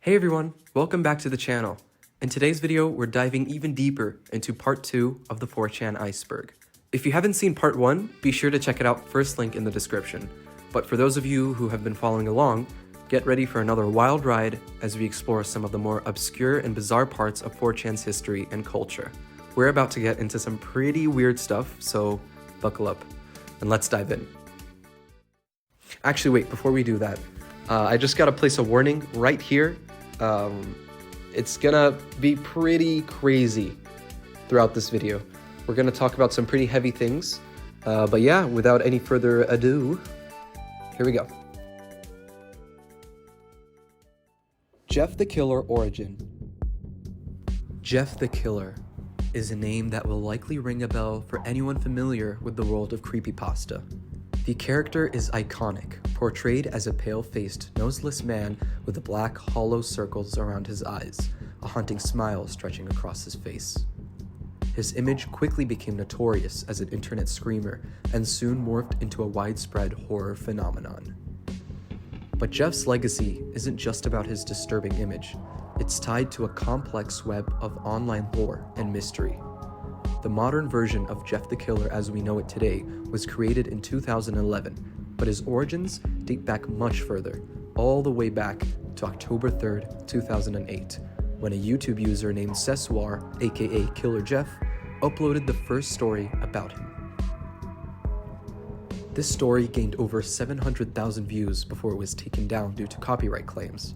Hey everyone, welcome back to the channel. In today's video, we're diving even deeper into part 2 of the 4chan Iceberg. If you haven't seen part 1, be sure to check it out, first link in the description. But for those of you who have been following along, get ready for another wild ride as we explore some of the more obscure and bizarre parts of 4chan's history and culture. We're about to get into some pretty weird stuff, so buckle up and let's dive in. Actually, wait, before we do that, I just gotta place a warning right here. It's gonna be pretty crazy throughout this video. We're gonna talk about some pretty heavy things, but yeah, without any further ado, here we go. Jeff the Killer origin. Jeff the Killer is a name that will likely ring a bell for anyone familiar with the world of creepypasta. The character is iconic, portrayed as a pale-faced, noseless man with black, hollow circles around his eyes, a haunting smile stretching across his face. His image quickly became notorious as an internet screamer and soon morphed into a widespread horror phenomenon. But Jeff's legacy isn't just about his disturbing image. It's tied to a complex web of online lore and mystery. The modern version of Jeff the Killer as we know it today was created in 2011, but his origins date back much further, all the way back to October 3rd, 2008, when a YouTube user named Seswar, aka Killer Jeff, uploaded the first story about him. This story gained over 700,000 views before it was taken down due to copyright claims.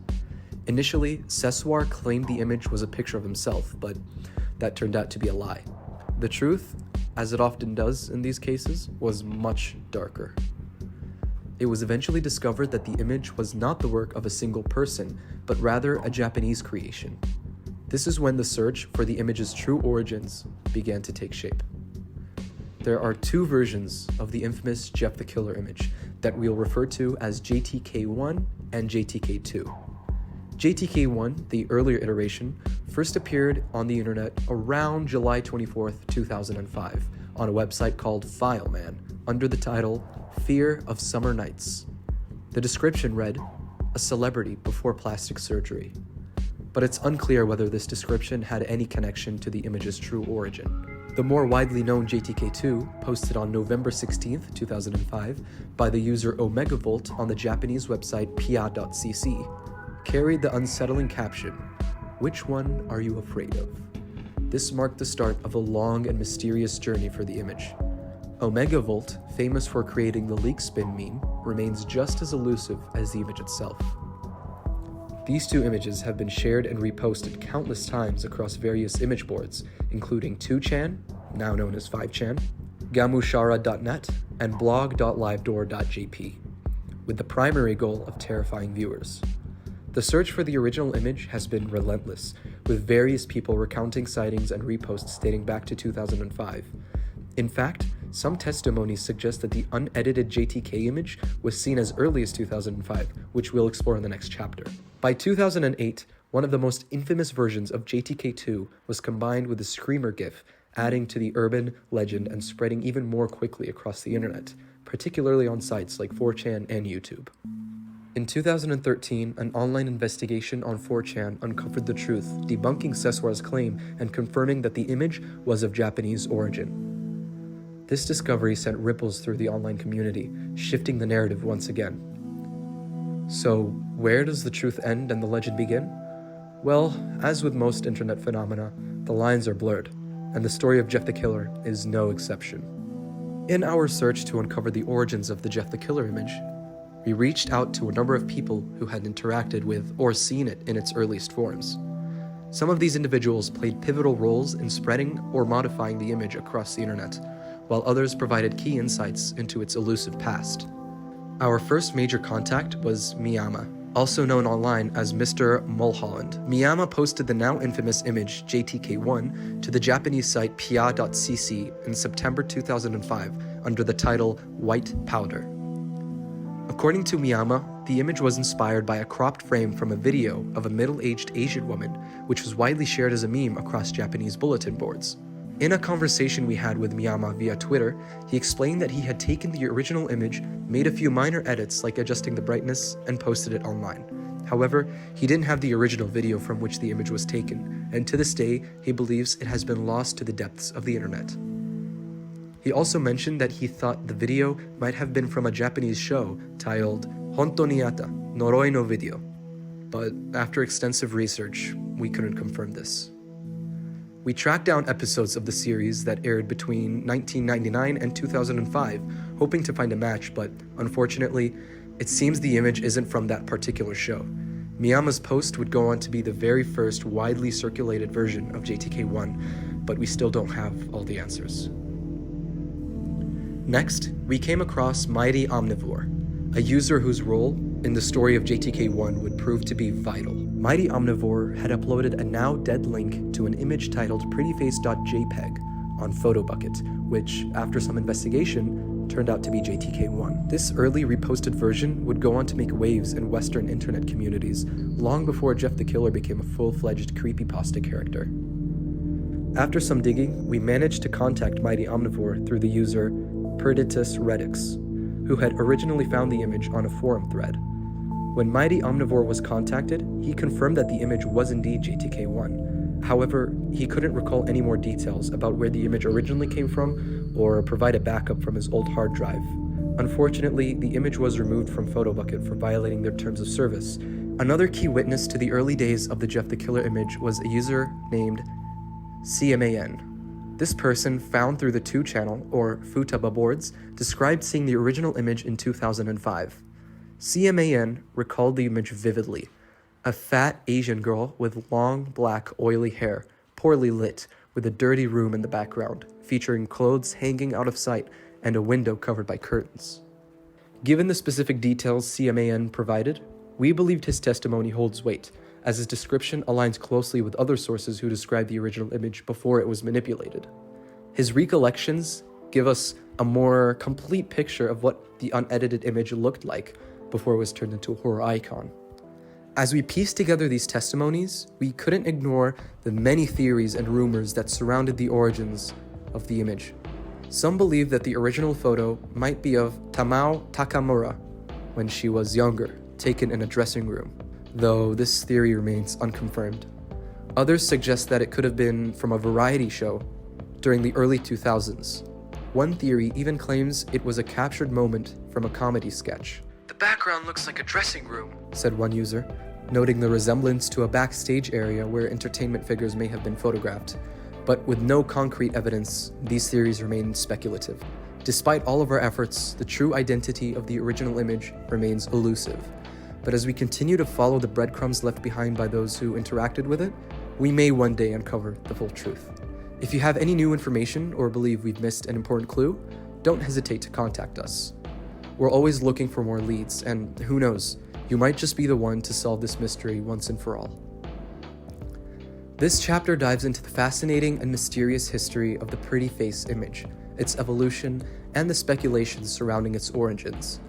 Initially, Seswar claimed the image was a picture of himself, but that turned out to be a lie. The truth, as it often does in these cases, was much darker. It was eventually discovered that the image was not the work of a single person, but rather a Japanese creation. This is when the search for the image's true origins began to take shape. There are two versions of the infamous Jeff the Killer image that we'll refer to as JTK1 and JTK2. JTK1, the earlier iteration, first appeared on the internet around July 24th, 2005, on a website called FileMan, under the title Fear of Summer Nights. The description read, "A celebrity before plastic surgery." But it's unclear whether this description had any connection to the image's true origin. The more widely known JTK2, posted on November 16th, 2005, by the user OmegaVolt on the Japanese website pia.cc, carried the unsettling caption, "Which one are you afraid of?" This marked the start of a long and mysterious journey for the image. OmegaVolt, famous for creating the leak spin meme, remains just as elusive as the image itself. These two images have been shared and reposted countless times across various image boards, including 2chan, now known as 5chan, gamushara.net, and blog.livedoor.jp, with the primary goal of terrifying viewers. The search for the original image has been relentless, with various people recounting sightings and reposts dating back to 2005. In fact, some testimonies suggest that the unedited JTK image was seen as early as 2005, which we'll explore in the next chapter. By 2008, one of the most infamous versions of JTK2 was combined with the Screamer GIF, adding to the urban legend and spreading even more quickly across the internet, particularly on sites like 4chan and YouTube. In 2013, an online investigation on 4chan uncovered the truth, debunking Seswar's claim and confirming that the image was of Japanese origin. This discovery sent ripples through the online community, shifting the narrative once again. So, where does the truth end and the legend begin? Well, as with most internet phenomena, the lines are blurred, and the story of Jeff the Killer is no exception. In our search to uncover the origins of the Jeff the Killer image, we reached out to a number of people who had interacted with or seen it in its earliest forms. Some of these individuals played pivotal roles in spreading or modifying the image across the internet, while others provided key insights into its elusive past. Our first major contact was Miyama, also known online as Mr. Mulholland. Miyama posted the now infamous image JTK1 to the Japanese site pia.cc in September 2005 under the title White Powder. According to Miyama, the image was inspired by a cropped frame from a video of a middle-aged Asian woman, which was widely shared as a meme across Japanese bulletin boards. In a conversation we had with Miyama via Twitter, he explained that he had taken the original image, made a few minor edits like adjusting the brightness, and posted it online. However, he didn't have the original video from which the image was taken, and to this day, he believes it has been lost to the depths of the internet. He also mentioned that he thought the video might have been from a Japanese show titled Honto ni Atta, Noroi no Video, but after extensive research, we couldn't confirm this. We tracked down episodes of the series that aired between 1999 and 2005, hoping to find a match, but unfortunately, it seems the image isn't from that particular show. Miyama's post would go on to be the very first widely circulated version of JTK1, but we still don't have all the answers. Next, we came across Mighty Omnivore, a user whose role in the story of JTK1 would prove to be vital. Mighty Omnivore had uploaded a now dead link to an image titled prettyface.jpg on PhotoBucket, which, after some investigation, turned out to be JTK1. This early reposted version would go on to make waves in Western internet communities, long before Jeff the Killer became a full-fledged creepypasta character. After some digging, we managed to contact Mighty Omnivore through the user Perditus Redix, who had originally found the image on a forum thread. When Mighty Omnivore was contacted, he confirmed that the image was indeed JTK1. However, he couldn't recall any more details about where the image originally came from or provide a backup from his old hard drive. Unfortunately, the image was removed from PhotoBucket for violating their terms of service. Another key witness to the early days of the Jeff the Killer image was a user named CMAN. This person, found through the 2channel, or Futaba boards, described seeing the original image in 2005. CMAN recalled the image vividly. A fat Asian girl with long, black, oily hair, poorly lit, with a dirty room in the background, featuring clothes hanging out of sight and a window covered by curtains. Given the specific details CMAN provided, we believed his testimony holds weight, as his description aligns closely with other sources who described the original image before it was manipulated. His recollections give us a more complete picture of what the unedited image looked like before it was turned into a horror icon. As we pieced together these testimonies, we couldn't ignore the many theories and rumors that surrounded the origins of the image. Some believe that the original photo might be of Tamao Takamura when she was younger, taken in a dressing room, though this theory remains unconfirmed. Others suggest that it could have been from a variety show during the early 2000s. One theory even claims it was a captured moment from a comedy sketch. "The background looks like a dressing room," said one user, noting the resemblance to a backstage area where entertainment figures may have been photographed. But with no concrete evidence, these theories remain speculative. Despite all of our efforts, the true identity of the original image remains elusive. But as we continue to follow the breadcrumbs left behind by those who interacted with it, we may one day uncover the full truth. If you have any new information or believe we've missed an important clue, don't hesitate to contact us. We're always looking for more leads, and who knows, you might just be the one to solve this mystery once and for all. This chapter dives into the fascinating and mysterious history of the pretty face image, its evolution, and the speculations surrounding its origins.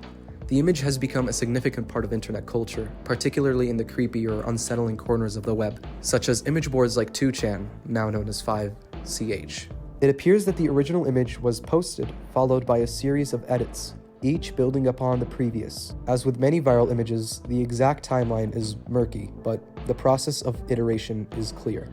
The image has become a significant part of internet culture, particularly in the creepy or unsettling corners of the web, such as image boards like 2chan, now known as 5ch. It appears that the original image was posted, followed by a series of edits, each building upon the previous. As with many viral images, the exact timeline is murky, but the process of iteration is clear.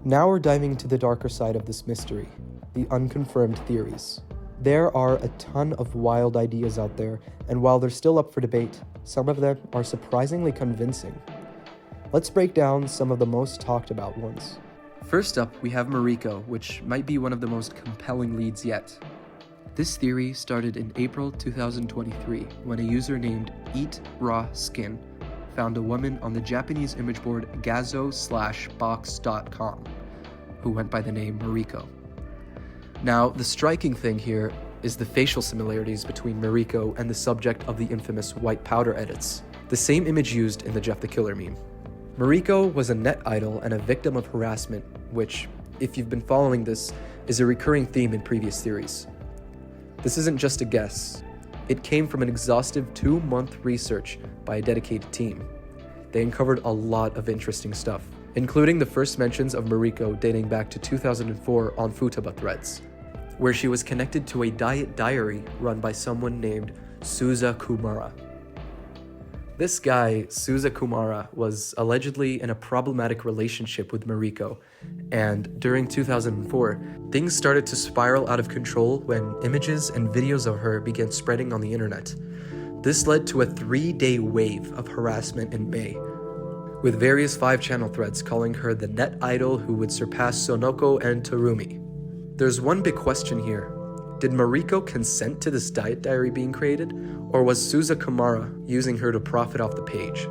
Now we're diving into the darker side of this mystery, the unconfirmed theories. There are a ton of wild ideas out there, and while they're still up for debate, some of them are surprisingly convincing. Let's break down some of the most talked about ones. First up, we have Mariko, which might be one of the most compelling leads yet. This theory started in April 2023 when a user named Eat Raw Skin found a woman on the Japanese image board gazo/box.com who went by the name Mariko. Now, the striking thing here is the facial similarities between Mariko and the subject of the infamous white powder edits, the same image used in the Jeff the Killer meme. Mariko was a net idol and a victim of harassment, which, if you've been following this, is a recurring theme in previous theories. This isn't just a guess. It came from an exhaustive 2-month research by a dedicated team. They uncovered a lot of interesting stuff, including the first mentions of Mariko dating back to 2004 on Futaba threads, where she was connected to a diet diary run by someone named Suza Kumara. This guy, Suza Kumara, was allegedly in a problematic relationship with Mariko, and during 2004, things started to spiral out of control when images and videos of her began spreading on the internet. This led to a 3-day wave of harassment in May, with various 5-channel threads calling her the net idol who would surpass Sonoko and Terumi. There's one big question here. Did Mariko consent to this diet diary being created, or was Suza Kumara using her to profit off the page?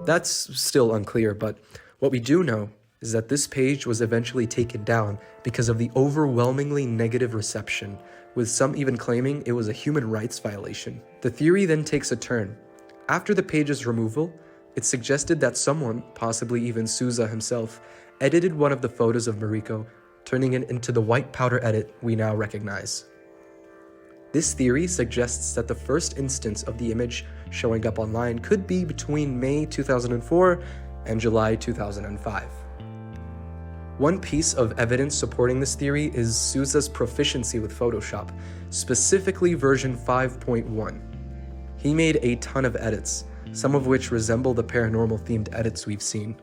That's still unclear, but what we do know is that this page was eventually taken down because of the overwhelmingly negative reception, with some even claiming it was a human rights violation. The theory then takes a turn. After the page's removal, it's suggested that someone, possibly even Suza himself, edited one of the photos of Mariko, turning it into the white powder edit we now recognize. This theory suggests that the first instance of the image showing up online could be between May 2004 and July 2005. One piece of evidence supporting this theory is Suza's proficiency with Photoshop, specifically version 5.1. He made a ton of edits, some of which resemble the paranormal-themed edits we've seen.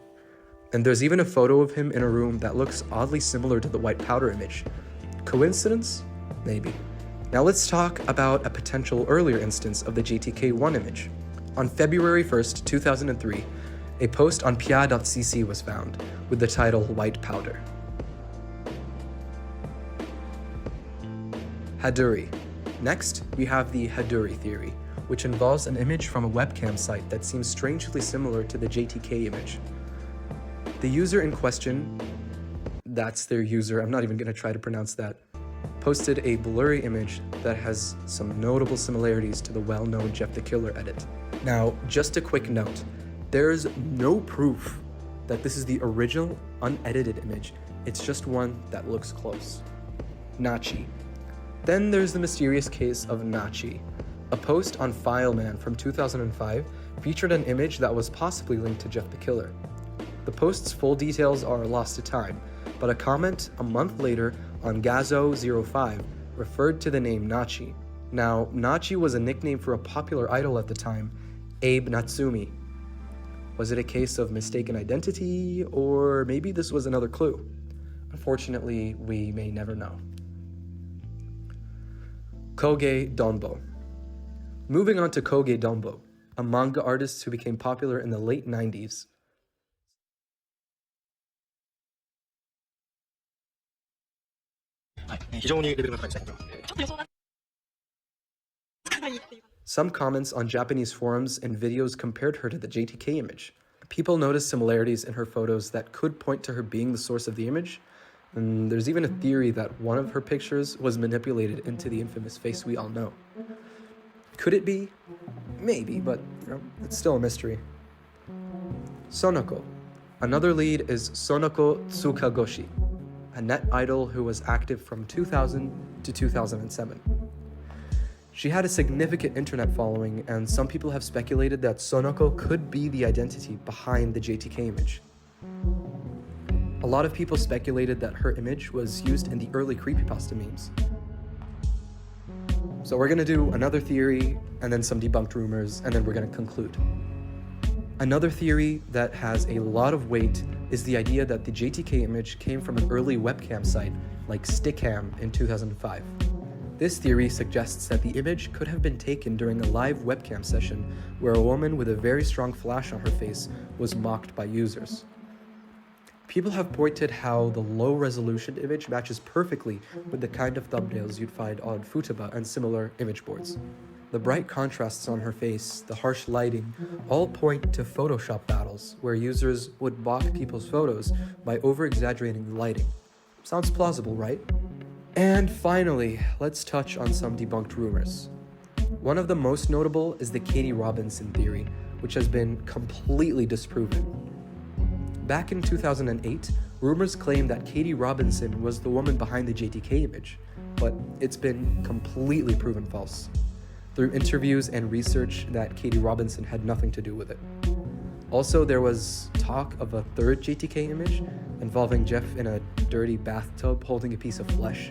And there's even a photo of him in a room that looks oddly similar to the white powder image. Coincidence? Maybe. Now let's talk about a potential earlier instance of the JTK1 image. On February 1st, 2003, a post on pia.cc was found with the title White Powder. Haduri. Next, we have the Haduri theory, which involves an image from a webcam site that seems strangely similar to the JTK image. The user in question, that's their user, I'm not even going to try to pronounce that, posted a blurry image that has some notable similarities to the well-known Jeff the Killer edit. Now, just a quick note, there's no proof that this is the original unedited image, it's just one that looks close. Nachi. Then there's the mysterious case of Nachi. A post on Fileman from 2005 featured an image that was possibly linked to Jeff the Killer. The post's full details are lost to time, but a comment a month later on Gazo05 referred to the name Nachi. Now, Nachi was a nickname for a popular idol at the time, Abe Natsumi. Was it a case of mistaken identity, or maybe this was another clue? Unfortunately, we may never know. Koge Donbo. Moving on to Koge Donbo, a manga artist who became popular in the late 90s. Some comments on Japanese forums and videos compared her to the JTK image. People noticed similarities in her photos that could point to her being the source of the image, and there's even a theory that one of her pictures was manipulated into the infamous face we all know. Could it be? Maybe, but it's still a mystery. Sonoko. Another lead is Sonoko Tsukagoshi, a net idol who was active from 2000 to 2007. She had a significant internet following, and some people have speculated that Sonoko could be the identity behind the JTK image. A lot of people speculated that her image was used in the early creepypasta memes. So we're gonna do another theory, and then some debunked rumors, and then we're gonna conclude. Another theory that has a lot of weight is the idea that the JTK image came from an early webcam site like Stickam in 2005. This theory suggests that the image could have been taken during a live webcam session where a woman with a very strong flash on her face was mocked by users. People have pointed how the low-resolution image matches perfectly with the kind of thumbnails you'd find on Futaba and similar image boards. The bright contrasts on her face, the harsh lighting, all point to Photoshop battles where users would mock people's photos by over-exaggerating the lighting. Sounds plausible, right? And finally, let's touch on some debunked rumors. One of the most notable is the Katie Robinson theory, which has been completely disproven. Back in 2008, rumors claimed that Katie Robinson was the woman behind the JTK image, but it's been completely proven false through interviews and research that Katie Robinson had nothing to do with it. Also, there was talk of a third JTK image involving Jeff in a dirty bathtub holding a piece of flesh.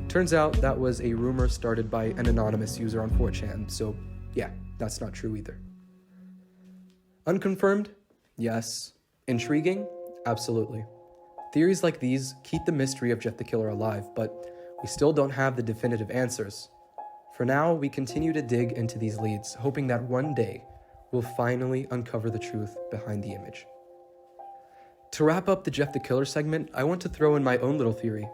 Turns out that was a rumor started by an anonymous user on 4chan, so yeah, that's not true either. Unconfirmed? Yes. Intriguing? Absolutely. Theories like these keep the mystery of Jeff the Killer alive, but we still don't have the definitive answers. For now, we continue to dig into these leads, hoping that one day we'll finally uncover the truth behind the image. To wrap up the Jeff the Killer segment, I want to throw in my own little theory.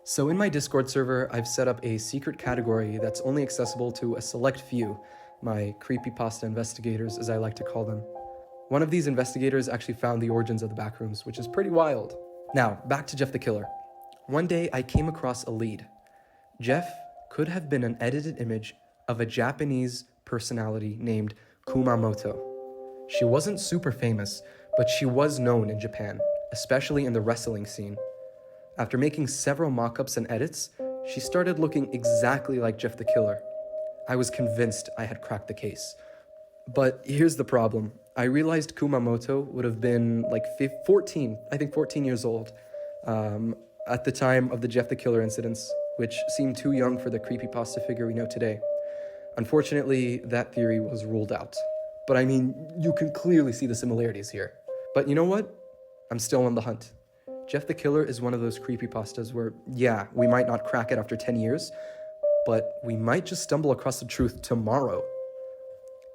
So in my Discord server, I've set up a secret category that's only accessible to a select few, my creepypasta investigators, as I like to call them. One of these investigators actually found the origins of the Backrooms, which is pretty wild. Now, back to Jeff the Killer. One day, I came across a lead. Jeff could have been an edited image of a Japanese personality named Kumamoto. She wasn't super famous, but she was known in Japan, especially in the wrestling scene. After making several mock-ups and edits, she started looking exactly like Jeff the Killer. I was convinced I had cracked the case. But here's the problem. I realized Kumamoto would have been like 14 years old, at the time of the Jeff the Killer incidents, which seemed too young for the creepypasta figure we know today. Unfortunately, that theory was ruled out. But I mean, you can clearly see the similarities here. But you know what? I'm still on the hunt. Jeff the Killer is one of those creepypastas where, yeah, we might not crack it after 10 years, but we might just stumble across the truth tomorrow.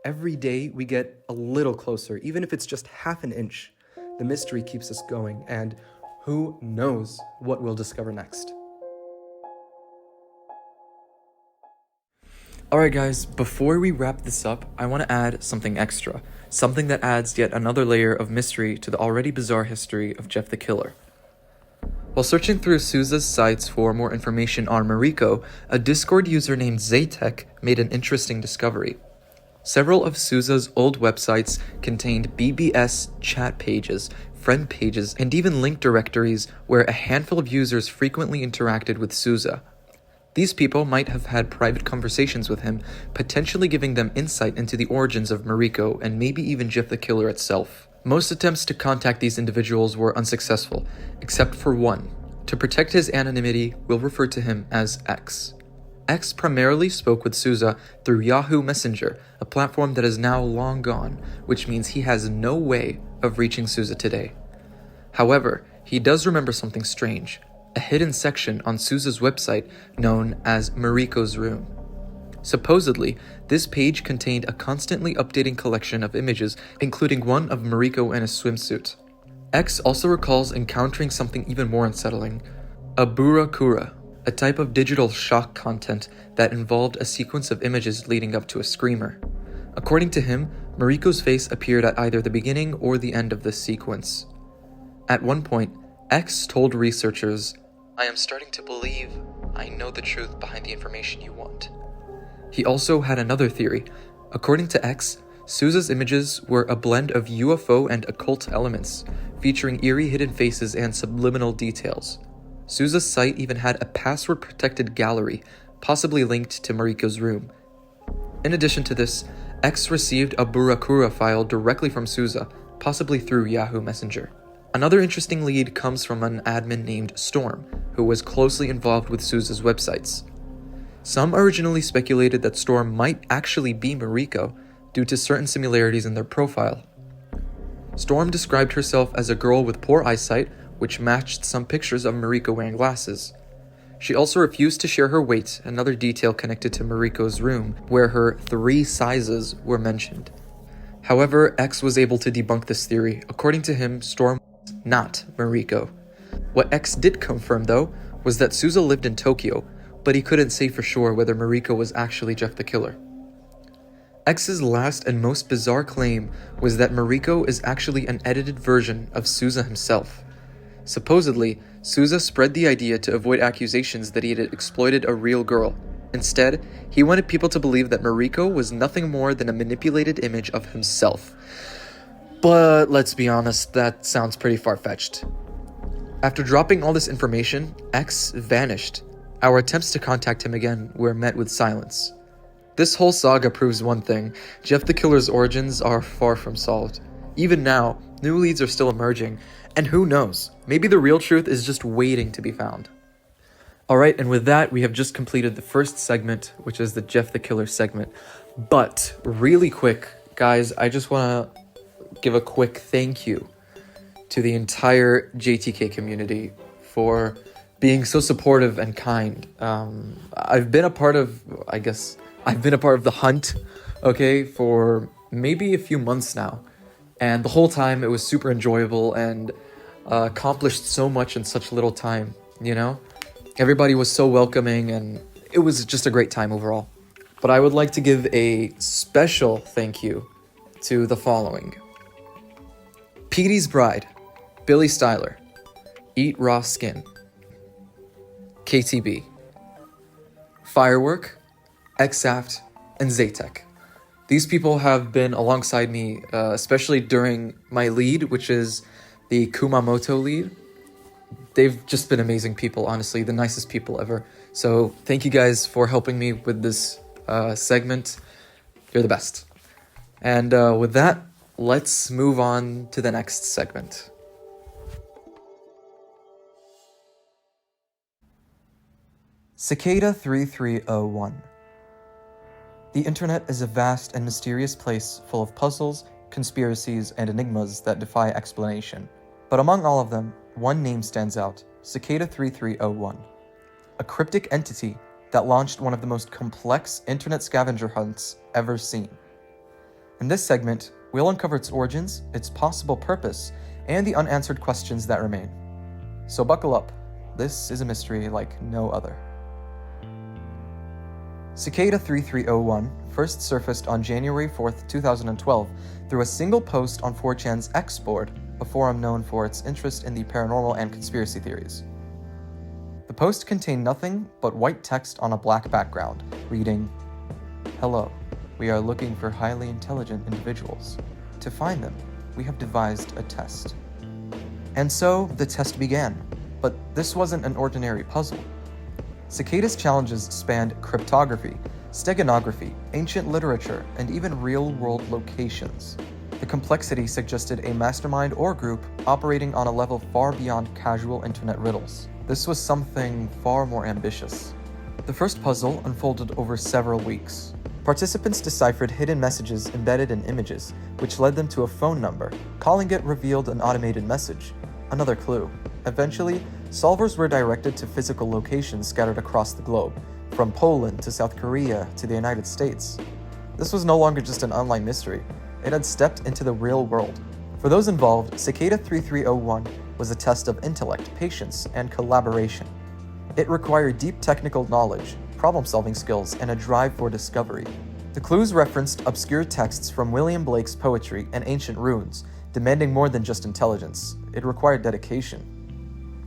Every day we get a little closer, even if it's just half an inch. The mystery keeps us going, and who knows what we'll discover next. Alright guys, before we wrap this up, I want to add something extra. Something that adds yet another layer of mystery to the already bizarre history of Jeff the Killer. While searching through Sousa's sites for more information on Mariko, a Discord user named Zaytek made an interesting discovery. Several of Sousa's old websites contained BBS chat pages, friend pages, and even link directories where a handful of users frequently interacted with Sousa. These people might have had private conversations with him, potentially giving them insight into the origins of Mariko and maybe even Jeff the Killer itself. Most attempts to contact these individuals were unsuccessful, except for one. To protect his anonymity, we'll refer to him as X. X primarily spoke with Sousa through Yahoo Messenger, a platform that is now long gone, which means he has no way of reaching Sousa today. However, he does remember something strange. A hidden section on Sousa's website known as Mariko's Room. Supposedly, this page contained a constantly updating collection of images, including one of Mariko in a swimsuit. X also recalls encountering something even more unsettling, a burakura, a type of digital shock content that involved a sequence of images leading up to a screamer. According to him, Mariko's face appeared at either the beginning or the end of this sequence. At one point, X told researchers, "I am starting to believe I know the truth behind the information you want." He also had another theory. According to X, Sousa's images were a blend of UFO and occult elements, featuring eerie hidden faces and subliminal details. Sousa's site even had a password-protected gallery, possibly linked to Mariko's room. In addition to this, X received a burakura file directly from Sousa, possibly through Yahoo Messenger. Another interesting lead comes from an admin named Storm, who was closely involved with Sousa's websites. Some originally speculated that Storm might actually be Mariko due to certain similarities in their profile. Storm described herself as a girl with poor eyesight, which matched some pictures of Mariko wearing glasses. She also refused to share her weight, another detail connected to Mariko's room, where her 3 sizes were mentioned. However, X was able to debunk this theory. According to him, Storm was not Mariko. What X did confirm, though, was that Sousa lived in Tokyo, but he couldn't say for sure whether Mariko was actually Jeff the Killer. X's last and most bizarre claim was that Mariko is actually an edited version of Sousa himself. Supposedly, Sousa spread the idea to avoid accusations that he had exploited a real girl. Instead, he wanted people to believe that Mariko was nothing more than a manipulated image of himself. But let's be honest, that sounds pretty far-fetched. After dropping all this information, X vanished. Our attempts to contact him again were met with silence. This whole saga proves one thing: Jeff the Killer's origins are far from solved. Even now, new leads are still emerging, and who knows, maybe the real truth is just waiting to be found. Alright, and with that, we have just completed the first segment, which is the Jeff the Killer segment. But, really quick, guys, I just want to give a quick thank you to the entire JTK community for being so supportive and kind. I've been a part of the hunt, okay, for maybe a few months now. And the whole time it was super enjoyable and accomplished so much in such little time, you know? Everybody was so welcoming and it was just a great time overall. But I would like to give a special thank you to the following. Petey's Bride, Billy Styler, Eat Raw Skin, KTB, Firework, Xaft, and Zaytek. These people have been alongside me, especially during my lead, which is the Kumamoto lead. They've just been amazing people, honestly, the nicest people ever. So thank you guys for helping me with this segment. You're the best. And with that, let's move on to the next segment. Cicada 3301. The internet is a vast and mysterious place full of puzzles, conspiracies, and enigmas that defy explanation. But among all of them, one name stands out, Cicada 3301, a cryptic entity that launched one of the most complex internet scavenger hunts ever seen. In this segment, we'll uncover its origins, its possible purpose, and the unanswered questions that remain. So buckle up, this is a mystery like no other. Cicada 3301 first surfaced on January 4th, 2012 through a single post on 4chan's X board, a forum known for its interest in the paranormal and conspiracy theories. The post contained nothing but white text on a black background, reading, "Hello, we are looking for highly intelligent individuals. To find them, we have devised a test." And so the test began, but this wasn't an ordinary puzzle. Cicada's challenges spanned cryptography, steganography, ancient literature, and even real-world locations. The complexity suggested a mastermind or group operating on a level far beyond casual internet riddles. This was something far more ambitious. The first puzzle unfolded over several weeks. Participants deciphered hidden messages embedded in images, which led them to a phone number. Calling it revealed an automated message. Another clue. Eventually, solvers were directed to physical locations scattered across the globe, from Poland to South Korea to the United States. This was no longer just an online mystery. It had stepped into the real world. For those involved, Cicada 3301 was a test of intellect, patience, and collaboration. It required deep technical knowledge, problem-solving skills, and a drive for discovery. The clues referenced obscure texts from William Blake's poetry and ancient runes, demanding more than just intelligence. It required dedication.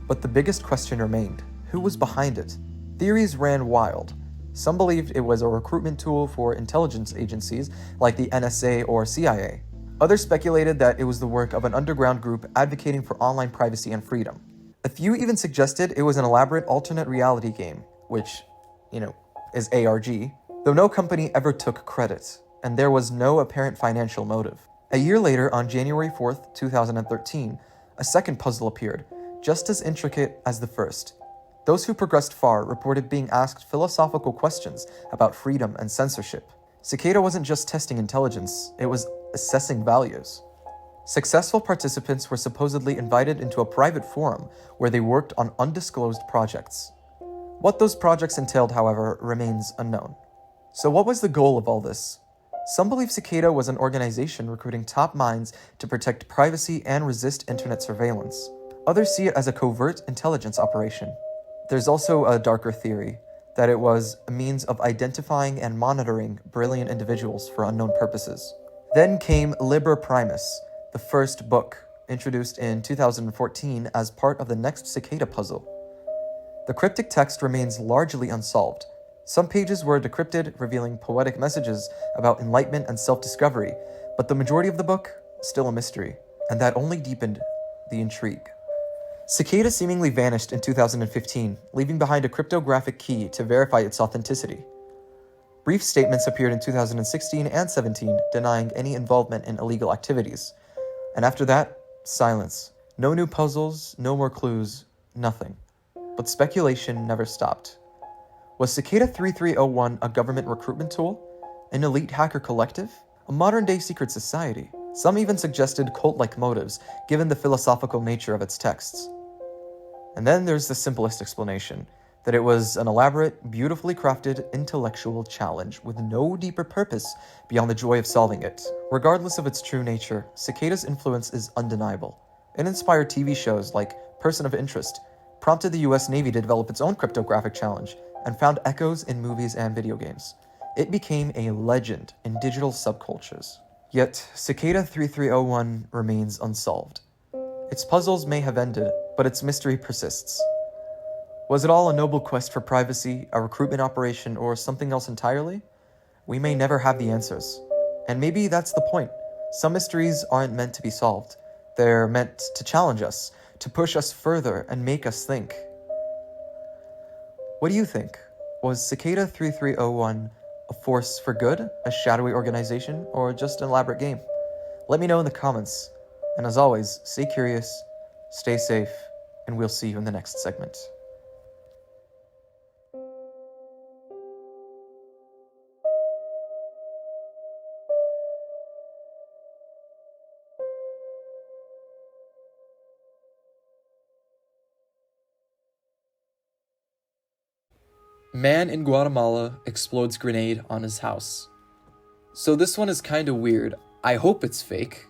But the biggest question remained: who was behind it? Theories ran wild. Some believed it was a recruitment tool for intelligence agencies like the NSA or CIA. Others speculated that it was the work of an underground group advocating for online privacy and freedom. A few even suggested it was an elaborate alternate reality game, which, is ARG, though no company ever took credit, and there was no apparent financial motive. A year later, on January 4th, 2013, a second puzzle appeared, just as intricate as the first. Those who progressed far reported being asked philosophical questions about freedom and censorship. Cicada wasn't just testing intelligence, it was assessing values. Successful participants were supposedly invited into a private forum where they worked on undisclosed projects. What those projects entailed, however, remains unknown. So what was the goal of all this? Some believe Cicada was an organization recruiting top minds to protect privacy and resist internet surveillance. Others see it as a covert intelligence operation. There's also a darker theory, that it was a means of identifying and monitoring brilliant individuals for unknown purposes. Then came Liber Primus, the first book, introduced in 2014 as part of the next Cicada puzzle. The cryptic text remains largely unsolved. Some pages were decrypted, revealing poetic messages about enlightenment and self-discovery, but the majority of the book, still a mystery, and that only deepened the intrigue. Cicada seemingly vanished in 2015, leaving behind a cryptographic key to verify its authenticity. Brief statements appeared in 2016 and 17 denying any involvement in illegal activities. And after that, silence. No new puzzles, no more clues, nothing. But speculation never stopped. Was Cicada 3301 a government recruitment tool? An elite hacker collective? A modern-day secret society? Some even suggested cult-like motives, given the philosophical nature of its texts. And then there's the simplest explanation, that it was an elaborate, beautifully crafted intellectual challenge with no deeper purpose beyond the joy of solving it. Regardless of its true nature, Cicada's influence is undeniable. It inspired TV shows like Person of Interest, prompted the US Navy to develop its own cryptographic challenge, and found echoes in movies and video games. It became a legend in digital subcultures. Yet, Cicada 3301 remains unsolved. Its puzzles may have ended, but its mystery persists. Was it all a noble quest for privacy, a recruitment operation, or something else entirely? We may never have the answers. And maybe that's the point. Some mysteries aren't meant to be solved. They're meant to challenge us, to push us further and make us think. What do you think? Was Cicada 3301 a force for good, a shadowy organization, or just an elaborate game? Let me know in the comments. And as always, stay curious, stay safe, and we'll see you in the next segment. Man in Guatemala explodes grenade on his house. So this one is kind of weird. I hope it's fake.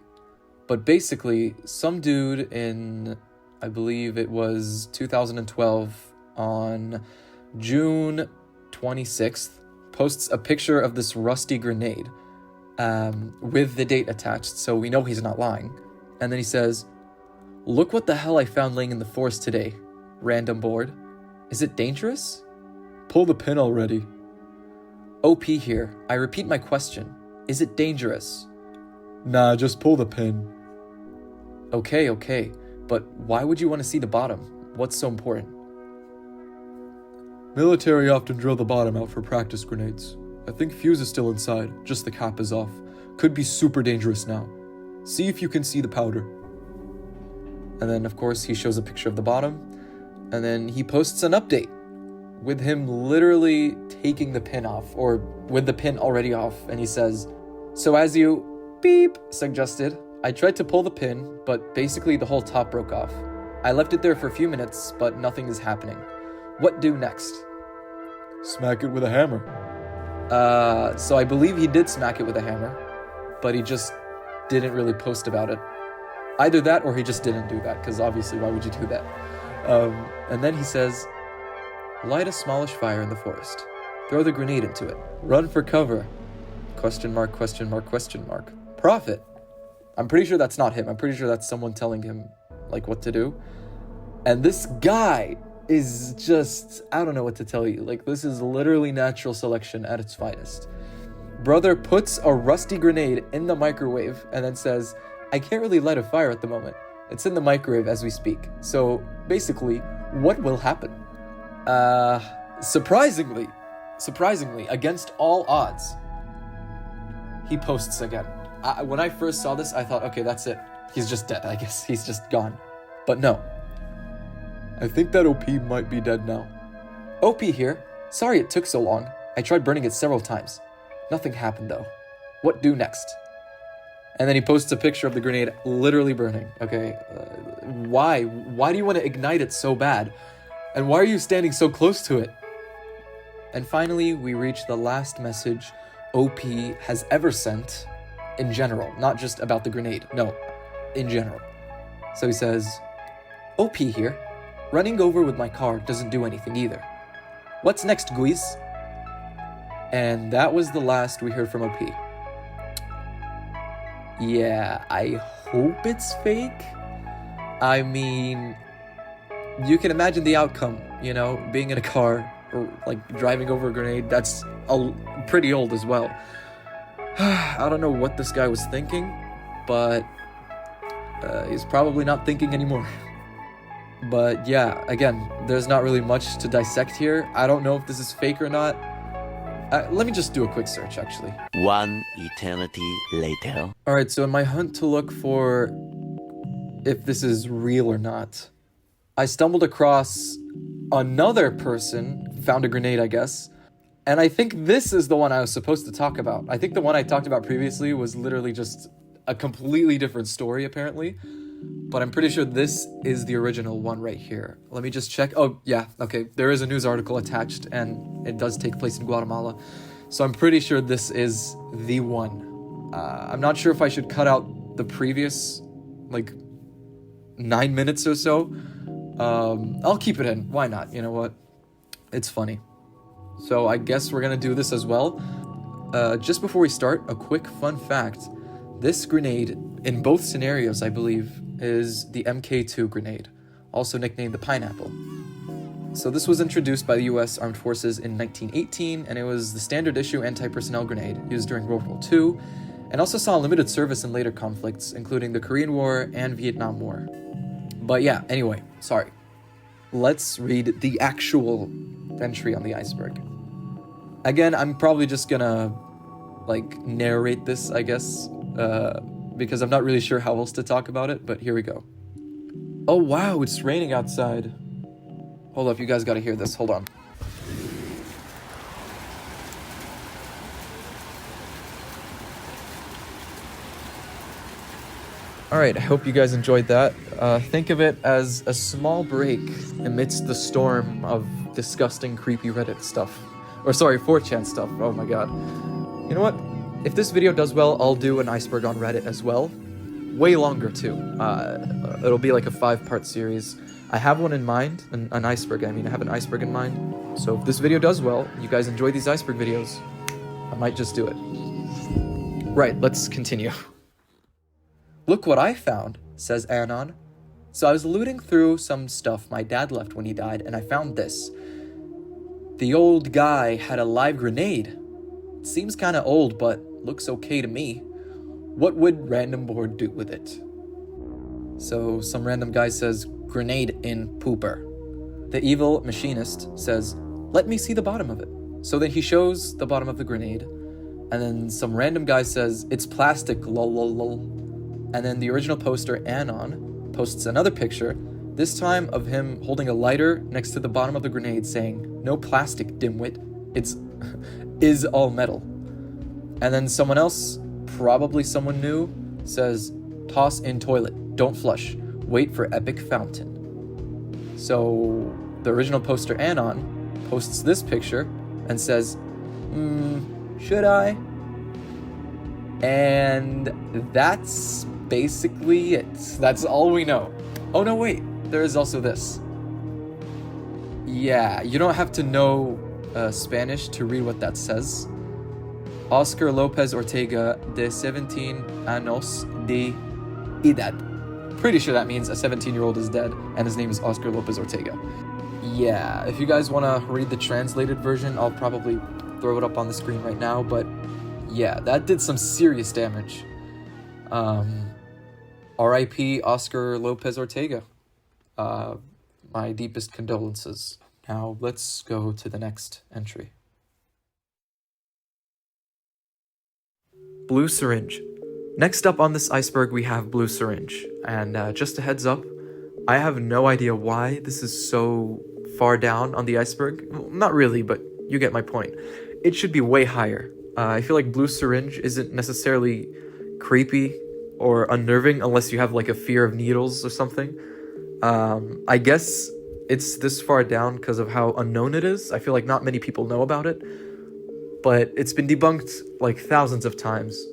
But basically, some dude in, I believe it was 2012, on June 26th, posts a picture of this rusty grenade with the date attached, so we know he's not lying. And then he says, "Look what the hell I found laying in the forest today. Random board. Is it dangerous? Pull the pin already." OP here. I repeat my question. Is it dangerous? Nah, just pull the pin. Okay, but why would you want to see the bottom? What's so important? Military often drill the bottom out for practice grenades. I think fuse is still inside, just the cap is off. Could be super dangerous now. See if you can see the powder. And then, of course, he shows a picture of the bottom, and then he posts an update with him literally taking the pin off, or with the pin already off, and he says, "So as you beep suggested, I tried to pull the pin, but basically the whole top broke off. I left it there for a few minutes, but nothing is happening. What do next?" Smack it with a hammer. So I believe he did smack it with a hammer, but he just didn't really post about it. Either that or he just didn't do that, because obviously why would you do that? And then he says, "Light a smallish fire in the forest. Throw the grenade into it. Run for cover. Question mark, question mark, question mark. Profit." I'm pretty sure that's not him. I'm pretty sure that's someone telling him, like, what to do. And this guy is just, I don't know what to tell you. Like, this is literally natural selection at its finest. Brother puts a rusty grenade in the microwave and then says, "I can't really light a fire at the moment. It's in the microwave as we speak. So basically, what will happen?" Surprisingly, against all odds, he posts again. When I first saw this, I thought, okay, that's it. He's just dead, I guess. He's just gone. But no. I think that OP might be dead now. OP here. Sorry it took so long. I tried burning it several times. Nothing happened, though. What do next? And then he posts a picture of the grenade literally burning. Okay, why? Why do you want to ignite it so bad? And why are you standing so close to it? And finally, we reach the last message OP has ever sent in general, not just about the grenade. No, in general. So he says, "OP here. Running over with my car doesn't do anything either. What's next, guys?" And that was the last we heard from OP. Yeah, I hope it's fake. I mean, you can imagine the outcome, you know, being in a car or like driving over a grenade. That's pretty old as well. I don't know what this guy was thinking, but he's probably not thinking anymore. But yeah, again, there's not really much to dissect here. I don't know if this is fake or not. Let me just do a quick search, actually. One eternity later. Alright, so in my hunt to look for if this is real or not, I stumbled across another person, found a grenade, I guess, and I think this is the one I was supposed to talk about. I think the one I talked about previously was literally just a completely different story, apparently, but I'm pretty sure this is the original one right here. Let me just check. Oh, yeah, okay, there is a news article attached, and it does take place in Guatemala, so I'm pretty sure this is the one. I'm not sure if I should cut out the previous, like, 9 minutes or so. I'll keep it in. Why not? You know what? It's funny. So I guess we're gonna do this as well. Just before we start, a quick fun fact. This grenade, in both scenarios, I believe, is the MK2 grenade, also nicknamed the Pineapple. So this was introduced by the US Armed Forces in 1918, and it was the standard issue anti-personnel grenade used during World War II, and also saw limited service in later conflicts, including the Korean War and Vietnam War. But yeah, anyway, sorry. Let's read the actual entry on the iceberg. Again, I'm probably just gonna, like, narrate this, I guess, because I'm not really sure how else to talk about it, but here we go. Oh wow, it's raining outside. Hold up, you guys gotta hear this, hold on. Alright, I hope you guys enjoyed that. Think of it as a small break amidst the storm of disgusting, creepy Reddit stuff. Or sorry, 4chan stuff, oh my god. You know what? If this video does well, I'll do an iceberg on Reddit as well. Way longer too. It'll be like a 5-part series. I have one in mind, an iceberg, I have an iceberg in mind. So if this video does well, you guys enjoy these iceberg videos, I might just do it. Right, let's continue. Look what I found, says Anon. So I was looting through some stuff my dad left when he died, and I found this. The old guy had a live grenade. It seems kinda old, but looks okay to me. What would random board do with it? So some random guy says, grenade in pooper. The evil machinist says, let me see the bottom of it. So then he shows the bottom of the grenade, and then some random guy says, it's plastic, lol lol lol. And then the original poster, Anon, posts another picture, this time of him holding a lighter next to the bottom of the grenade saying, no plastic, dimwit, it's is all metal. And then someone else, probably someone new, says, toss in toilet, don't flush, wait for epic fountain. So the original poster, Anon, posts this picture and says, should I? And that's basically it. That's all we know. Oh no, wait, there is also this. Yeah, you don't have to know Spanish to read what that says. Oscar Lopez Ortega de 17 años de edad. Pretty sure that means a 17-year-old is dead, and his name is Oscar Lopez Ortega. Yeah, if you guys want to read the translated version, I'll probably throw it up on the screen right now, but yeah, that did some serious damage. R.I.P. Oscar Lopez Ortega. My deepest condolences. Now, let's go to the next entry. Blue syringe. Next up on this iceberg, we have blue syringe. And just a heads up, I have no idea why this is so far down on the iceberg. Well, not really, but you get my point. It should be way higher. I feel like blue syringe isn't necessarily creepy or unnerving unless you have like a fear of needles or something. I guess it's this far down because of how unknown it is. I feel like not many people know about it, but it's been debunked like thousands of times.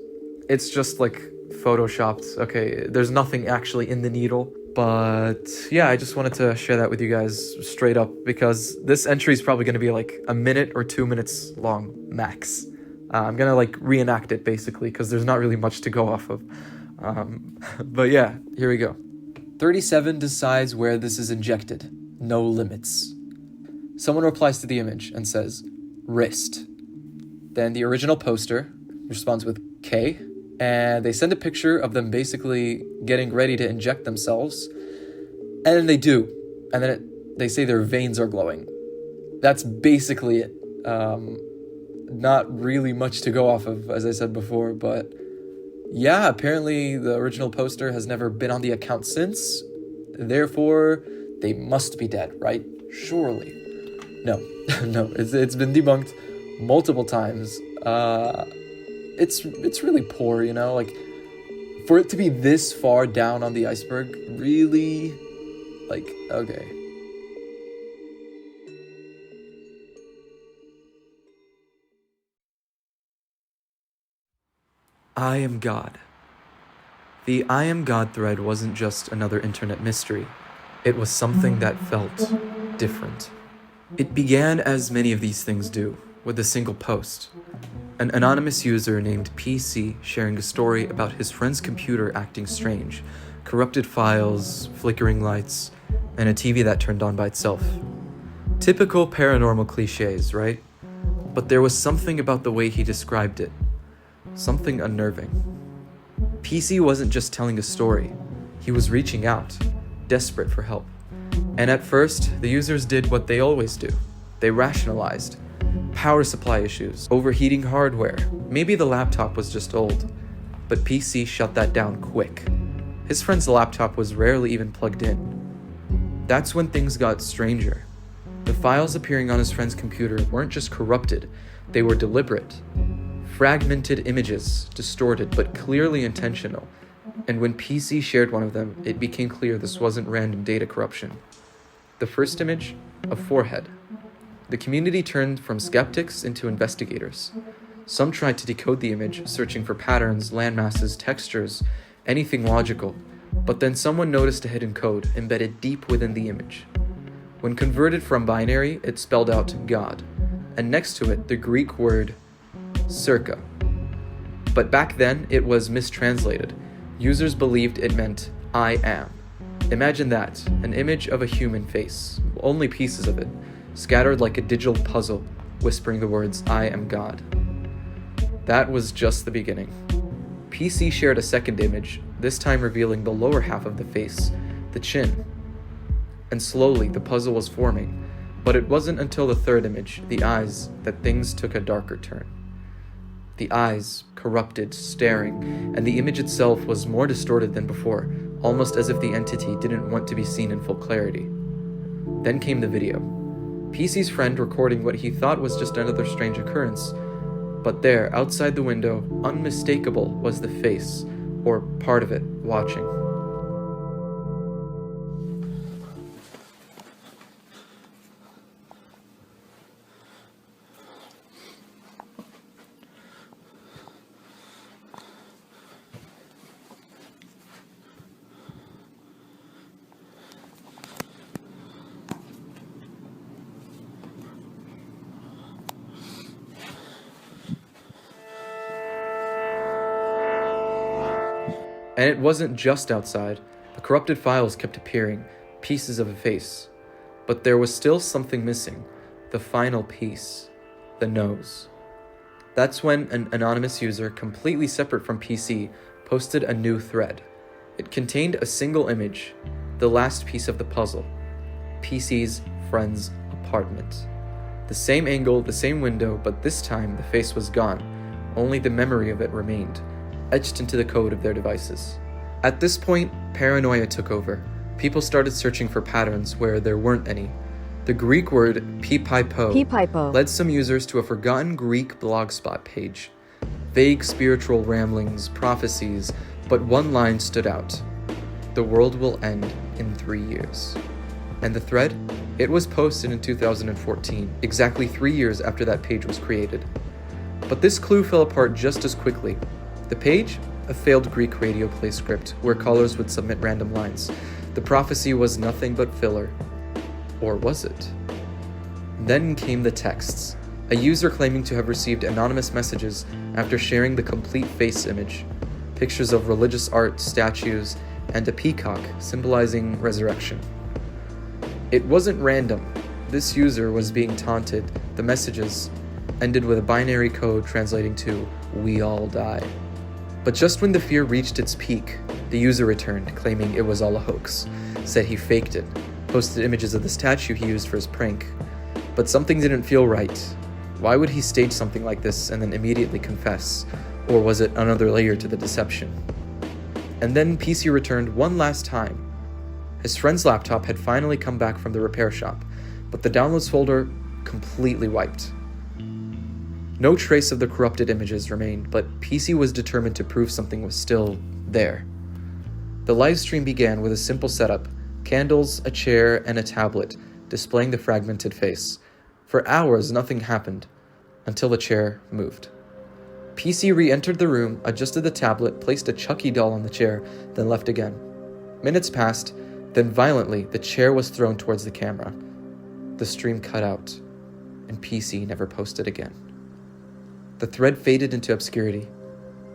It's just like photoshopped. Okay, there's nothing actually in the needle. But yeah, I just wanted to share that with you guys straight up because this entry is probably going to be like a minute or 2 minutes long max. I'm going to like reenact it basically because there's not really much to go off of. But yeah, here we go. 37 decides where this is injected. No limits. Someone replies to the image and says, wrist. Then the original poster responds with K, and they send a picture of them basically getting ready to inject themselves, and then they do, and then they say their veins are glowing. That's basically it. not really much to go off of, as I said before, but yeah, apparently the original poster has never been on the account since. Therefore, they must be dead, right? Surely. No, no, it's been debunked multiple times. It's really poor, you know, like, for it to be this far down on the iceberg, really, like, okay. I am God. The I am God thread wasn't just another internet mystery. It was something that felt different. It began as many of these things do, with a single post. An anonymous user named PC sharing a story about his friend's computer acting strange, corrupted files, flickering lights, and a TV that turned on by itself. Typical paranormal cliches, right? But there was something about the way he described it. Something unnerving. PC wasn't just telling a story. He was reaching out, desperate for help. And at first, the users did what they always do. They rationalized. Power supply issues, overheating hardware. Maybe the laptop was just old. But PC shut that down quick. His friend's laptop was rarely even plugged in. That's when things got stranger. The files appearing on his friend's computer weren't just corrupted, they were deliberate. Fragmented images, distorted but clearly intentional. And when PC shared one of them, it became clear this wasn't random data corruption. The first image, a forehead. The community turned from skeptics into investigators. Some tried to decode the image, searching for patterns, landmasses, textures, anything logical, but then someone noticed a hidden code embedded deep within the image. When converted from binary, it spelled out God, and next to it, the Greek word circa. But back then, it was mistranslated. Users believed it meant I am. Imagine that, an image of a human face, only pieces of it, scattered like a digital puzzle, whispering the words, I am God. That was just the beginning. PC shared a second image, this time revealing the lower half of the face, the chin. And slowly, the puzzle was forming, but it wasn't until the third image, the eyes, that things took a darker turn. The eyes, corrupted, staring, and the image itself was more distorted than before, almost as if the entity didn't want to be seen in full clarity. Then came the video. PC's friend recording what he thought was just another strange occurrence, but there, outside the window, unmistakable was the face, or part of it, watching. And it wasn't just outside. The corrupted files kept appearing, pieces of a face. But there was still something missing, the final piece, the nose. That's when an anonymous user, completely separate from PC, posted a new thread. It contained a single image, the last piece of the puzzle, PC's friend's apartment. The same angle, the same window, but this time the face was gone. Only the memory of it remained, etched into the code of their devices. At this point, paranoia took over. People started searching for patterns where there weren't any. The Greek word pipipo led some users to a forgotten Greek blogspot page. Vague spiritual ramblings, prophecies, but one line stood out. The world will end in 3 years. And the thread? It was posted in 2014, exactly 3 years after that page was created. But this clue fell apart just as quickly. The page? A failed Greek radio play script where callers would submit random lines. The prophecy was nothing but filler. Or was it? Then came the texts. A user claiming to have received anonymous messages after sharing the complete face image. Pictures of religious art, statues, and a peacock symbolizing resurrection. It wasn't random. This user was being taunted. The messages ended with a binary code translating to, "We all die." But just when the fear reached its peak, the user returned, claiming it was all a hoax, said he faked it, posted images of the statue he used for his prank. But something didn't feel right. Why would he stage something like this and then immediately confess? Or was it another layer to the deception? And then PC returned one last time. His friend's laptop had finally come back from the repair shop, but the downloads folder completely wiped. No trace of the corrupted images remained, but PC was determined to prove something was still there. The live stream began with a simple setup: candles, a chair, and a tablet displaying the fragmented face. For hours, nothing happened, until the chair moved. PC re-entered the room, adjusted the tablet, placed a Chucky doll on the chair, then left again. Minutes passed, then violently, the chair was thrown towards the camera. The stream cut out, and PC never posted again. The thread faded into obscurity.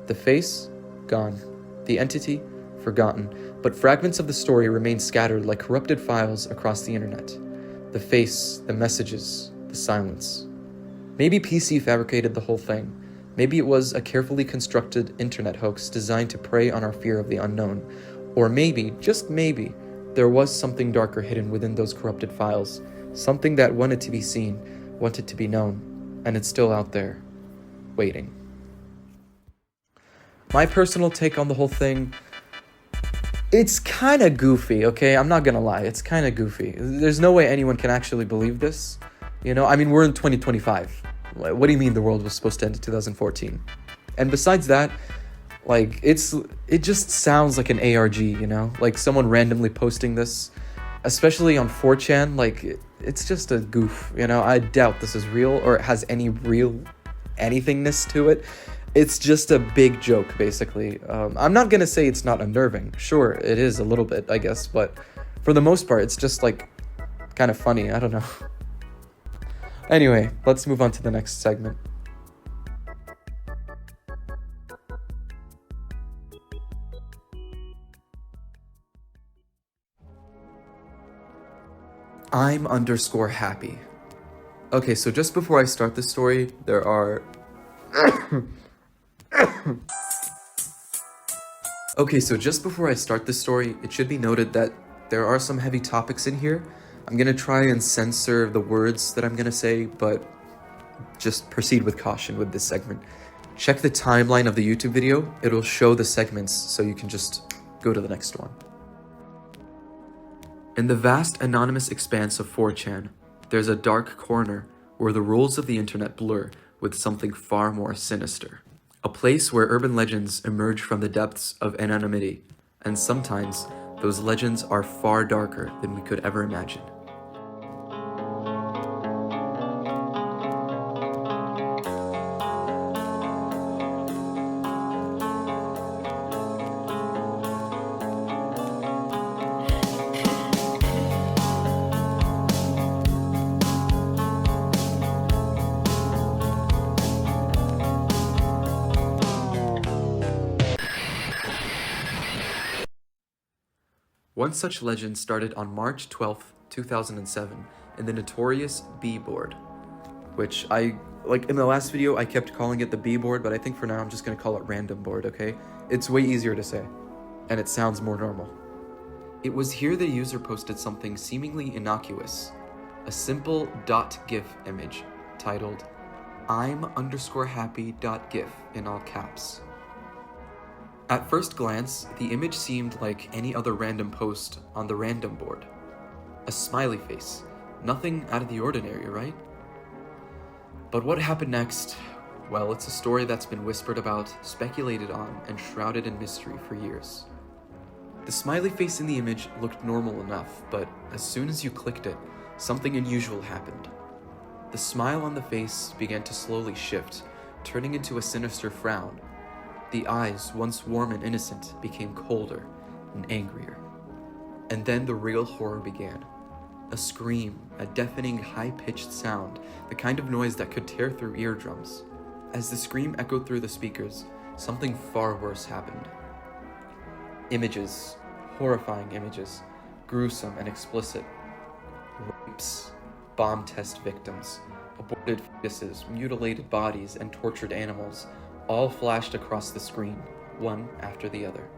The face, gone. The entity, forgotten, but fragments of the story remained scattered like corrupted files across the internet. The face, the messages, the silence. Maybe PC fabricated the whole thing. Maybe it was a carefully constructed internet hoax designed to prey on our fear of the unknown. Or maybe, just maybe, there was something darker hidden within those corrupted files. Something that wanted to be seen, wanted to be known, and it's still out there, waiting. My personal take on the whole thing, it's kind of goofy, okay? I'm not gonna lie, it's kind of goofy. There's no way anyone can actually believe this. You know, I mean, we're in 2025. What do you mean the world was supposed to end in 2014? And besides that, like, it just sounds like an ARG, you know? Like someone randomly posting this, especially on 4chan, like, it's just a goof, you know? I doubt this is real or it has any real anythingness to it. It's just a big joke, basically. I'm not gonna say it's not unnerving. Sure, it is a little bit, I guess, but for the most part, it's just, like, kind of funny. I don't know. Anyway, let's move on to the next segment. I'm _happy. Okay, so just before I start this story, there are... Okay, so just before I start this story, it should be noted that there are some heavy topics in here. I'm gonna try and censor the words that I'm gonna say, but just proceed with caution with this segment. Check the timeline of the YouTube video. It'll show the segments, so you can just go to the next one. In the vast anonymous expanse of 4chan, there's a dark corner where the rules of the internet blur with something far more sinister. A place where urban legends emerge from the depths of anonymity, and sometimes those legends are far darker than we could ever imagine. One such legend started on March 12th, 2007 in the notorious B board, which like in the last video, I kept calling it the B board, but I think for now I'm just gonna call it random board, okay? It's way easier to say, and it sounds more normal. It was here the user posted something seemingly innocuous, a simple .gif image titled I'm_happy.gif in all caps. At first glance, the image seemed like any other random post on the random board. A smiley face. Nothing out of the ordinary, right? But what happened next? Well, it's a story that's been whispered about, speculated on, and shrouded in mystery for years. The smiley face in the image looked normal enough, but as soon as you clicked it, something unusual happened. The smile on the face began to slowly shift, turning into a sinister frown. The eyes, once warm and innocent, became colder and angrier. And then the real horror began. A scream, a deafening, high-pitched sound, the kind of noise that could tear through eardrums. As the scream echoed through the speakers, something far worse happened. Images, horrifying images, gruesome and explicit. Rapes, bomb test victims, aborted fetuses, mutilated bodies, and tortured animals all flashed across the screen, one after the other.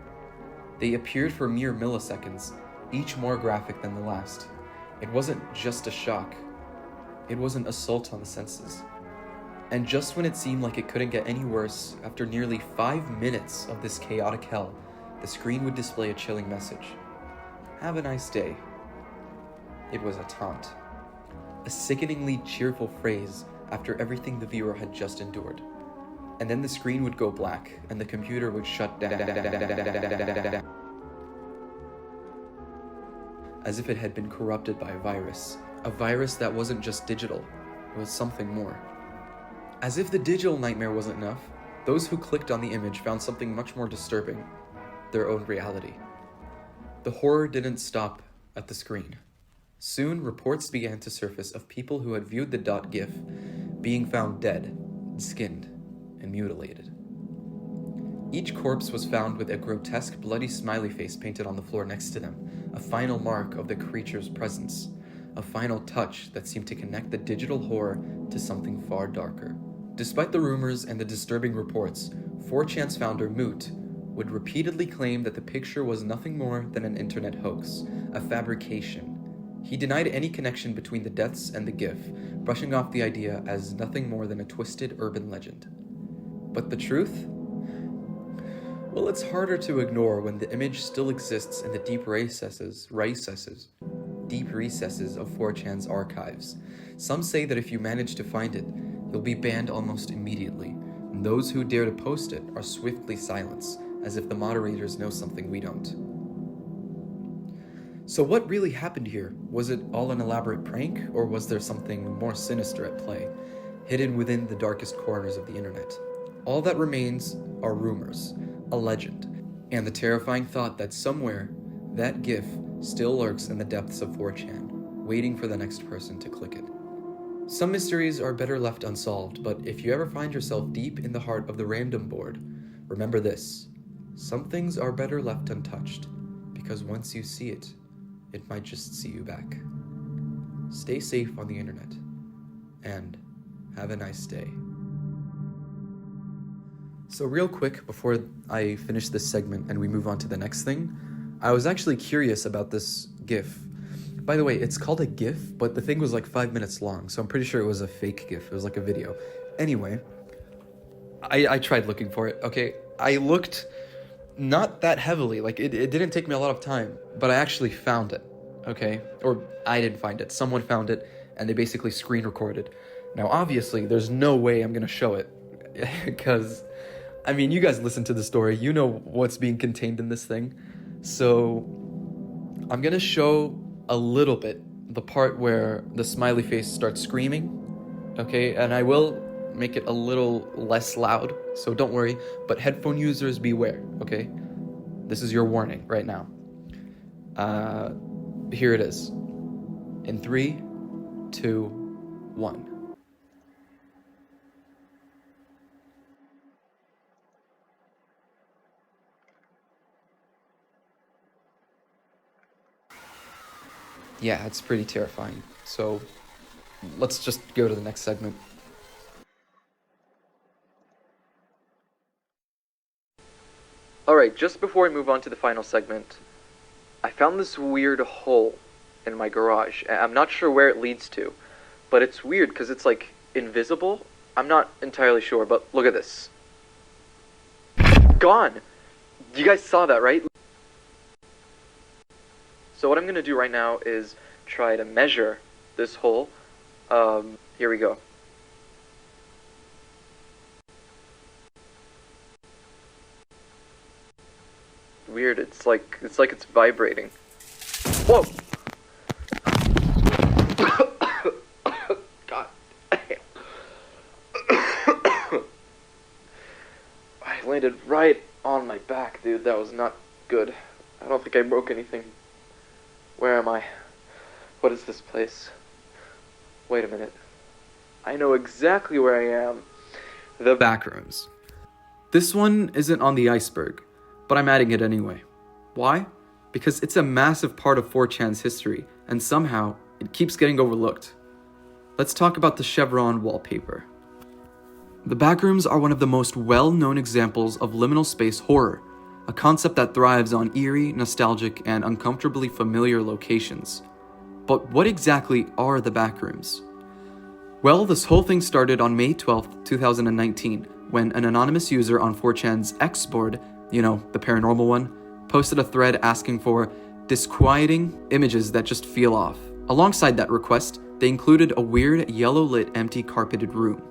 They appeared for mere milliseconds, each more graphic than the last. It wasn't just a shock. It was an assault on the senses. And just when it seemed like it couldn't get any worse, after nearly 5 minutes of this chaotic hell, the screen would display a chilling message. "Have a nice day." It was a taunt. A sickeningly cheerful phrase after everything the viewer had just endured. And then the screen would go black, and the computer would shut down. As if it had been corrupted by a virus. A virus that wasn't just digital, it was something more. As if the digital nightmare wasn't enough, those who clicked on the image found something much more disturbing: their own reality. The horror didn't stop at the screen. Soon, reports began to surface of people who had viewed the .gif being found dead, skinned, and mutilated. Each corpse was found with a grotesque, bloody smiley face painted on the floor next to them, a final mark of the creature's presence, a final touch that seemed to connect the digital horror to something far darker. Despite the rumors and the disturbing reports, 4chan's founder Moot would repeatedly claim that the picture was nothing more than an internet hoax, a fabrication. He denied any connection between the deaths and the GIF, brushing off the idea as nothing more than a twisted urban legend. But the truth? Well, it's harder to ignore when the image still exists in the deep recesses of 4chan's archives. Some say that if you manage to find it, you'll be banned almost immediately, and those who dare to post it are swiftly silenced, as if the moderators know something we don't. So what really happened here? Was it all an elaborate prank, or was there something more sinister at play, hidden within the darkest corners of the internet? All that remains are rumors, a legend, and the terrifying thought that somewhere, that GIF still lurks in the depths of 4chan, waiting for the next person to click it. Some mysteries are better left unsolved, but if you ever find yourself deep in the heart of the random board, remember this: some things are better left untouched, because once you see it, it might just see you back. Stay safe on the internet, and have a nice day. So real quick, before I finish this segment and we move on to the next thing, I was actually curious about this GIF. By the way, it's called a GIF, but the thing was like 5 minutes long, so I'm pretty sure it was a fake GIF. It was like a video. Anyway, I tried looking for it, okay? I looked not that heavily, like it didn't take me a lot of time, but I actually found it, okay? Or I didn't find it, someone found it, and they basically screen recorded. Now obviously, there's no way I'm gonna show it, because, I mean, you guys listen to the story, you know what's being contained in this thing. So I'm gonna show a little bit, the part where the smiley face starts screaming, okay? And I will make it a little less loud, so don't worry, but headphone users beware, okay? This is your warning right now. Here it is. In 3, 2, 1. Yeah, it's pretty terrifying. So let's just go to the next segment. Alright, just before we move on to the final segment, I found this weird hole in my garage. I'm not sure where it leads to, but it's weird because it's like invisible. I'm not entirely sure, but look at this. Gone! You guys saw that, right? So what I'm going to do right now is try to measure this hole. Here we go. Weird, it's like it's vibrating. Whoa! God damn. I landed right on my back, dude. That was not good. I don't think I broke anything. Where am I? What is this place? Wait a minute. I know exactly where I am. The Backrooms. This one isn't on the iceberg, but I'm adding it anyway. Why? Because it's a massive part of 4chan's history, and somehow it keeps getting overlooked. Let's talk about the chevron wallpaper. The Backrooms are one of the most well-known examples of liminal space horror, a concept that thrives on eerie, nostalgic, and uncomfortably familiar locations. But what exactly are the Backrooms? Well, this whole thing started on May 12th, 2019, when an anonymous user on 4chan's X board, the paranormal one, posted a thread asking for disquieting images that just feel off. Alongside that request, they included a weird yellow-lit empty carpeted room.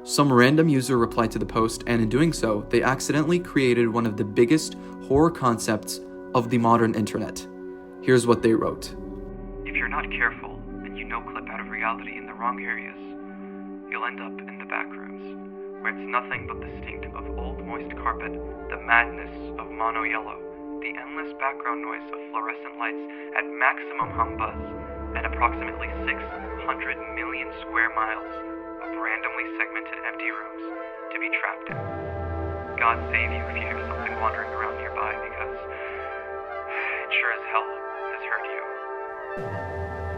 Some random user replied to the post, and in doing so, they accidentally created one of the biggest horror concepts of the modern internet. Here's what they wrote. If you're not careful and you no-clip out of reality in the wrong areas, you'll end up in the backrooms, where it's nothing but the stink of old moist carpet, the madness of mono yellow, the endless background noise of fluorescent lights at maximum hum buzz, and approximately 600 million square miles of randomly segmented empty rooms to be trapped in. God save you if you hear something wandering around nearby, because it sure as hell has heard you.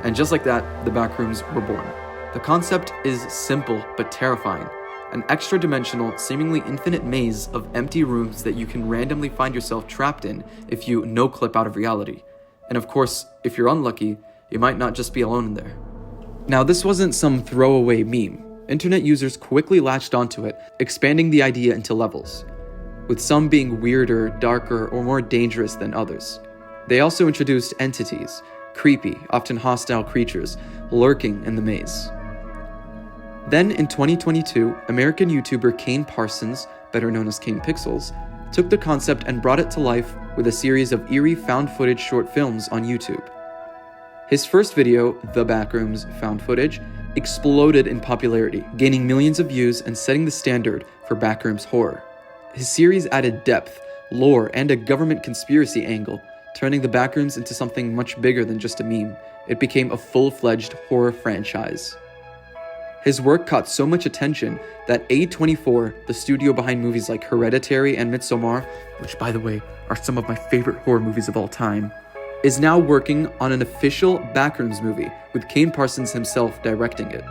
And just like that, the Backrooms were born. The concept is simple but terrifying. An extra-dimensional, seemingly infinite maze of empty rooms that you can randomly find yourself trapped in if you no-clip out of reality. And of course, if you're unlucky, you might not just be alone in there. Now, this wasn't some throwaway meme. Internet users quickly latched onto it, expanding the idea into levels, with some being weirder, darker, or more dangerous than others. They also introduced entities, creepy, often hostile creatures, lurking in the maze. Then, in 2022, American YouTuber Kane Parsons, better known as Kane Pixels, took the concept and brought it to life with a series of eerie found footage short films on YouTube. His first video, The Backrooms Found Footage, exploded in popularity, gaining millions of views and setting the standard for backrooms horror. His series added depth, lore, and a government conspiracy angle, turning the Backrooms into something much bigger than just a meme. It became a full-fledged horror franchise. His work caught so much attention that A24, the studio behind movies like Hereditary and Midsommar, which by the way are some of my favorite horror movies of all time, is now working on an official Backrooms movie, with Kane Parsons himself directing it.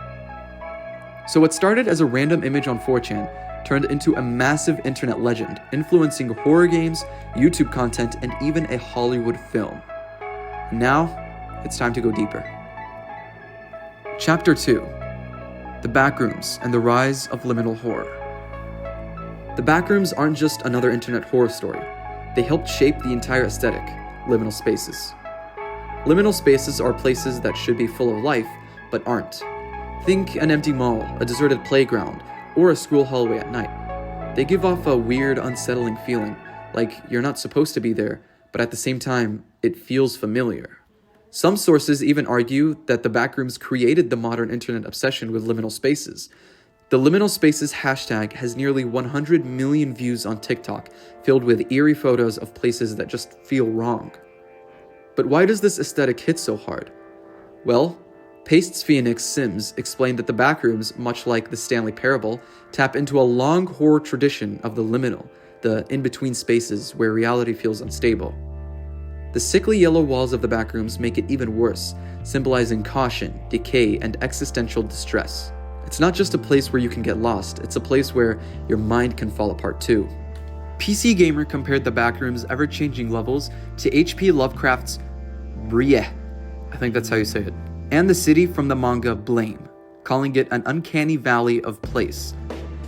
So what started as a random image on 4chan turned into a massive internet legend, influencing horror games, YouTube content, and even a Hollywood film. Now, it's time to go deeper. Chapter 2. The Backrooms and the Rise of Liminal Horror. The Backrooms aren't just another internet horror story. They helped shape the entire aesthetic, liminal spaces. Liminal spaces are places that should be full of life, but aren't. Think an empty mall, a deserted playground, or a school hallway at night. They give off a weird, unsettling feeling, like you're not supposed to be there, but at the same time, it feels familiar. Some sources even argue that the Backrooms created the modern internet obsession with liminal spaces. The liminal spaces hashtag has nearly 100 million views on TikTok, filled with eerie photos of places that just feel wrong. But why does this aesthetic hit so hard? Well, Paste's Phoenix Sims explained that the Backrooms, much like the Stanley Parable, tap into a long horror tradition of the liminal, the in-between spaces where reality feels unstable. The sickly yellow walls of the Backrooms make it even worse, symbolizing caution, decay, and existential distress. It's not just a place where you can get lost, it's a place where your mind can fall apart too. PC Gamer compared the Backrooms' ever-changing levels to H.P. Lovecraft's Brie, I think that's how you say it, and the city from the manga Blame, calling it an uncanny valley of place.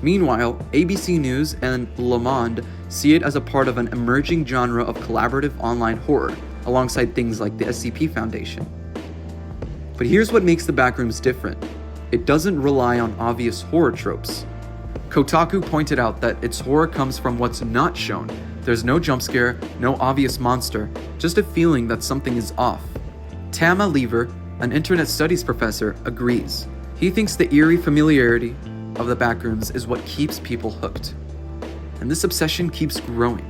Meanwhile, ABC News and Le Monde see it as a part of an emerging genre of collaborative online horror, alongside things like the SCP Foundation. But here's what makes the Backrooms different. It doesn't rely on obvious horror tropes. Kotaku pointed out that its horror comes from what's not shown. There's no jump scare, no obvious monster, just a feeling that something is off. Tama Lever, an internet studies professor, agrees. He thinks the eerie familiarity of the Backrooms is what keeps people hooked. And this obsession keeps growing.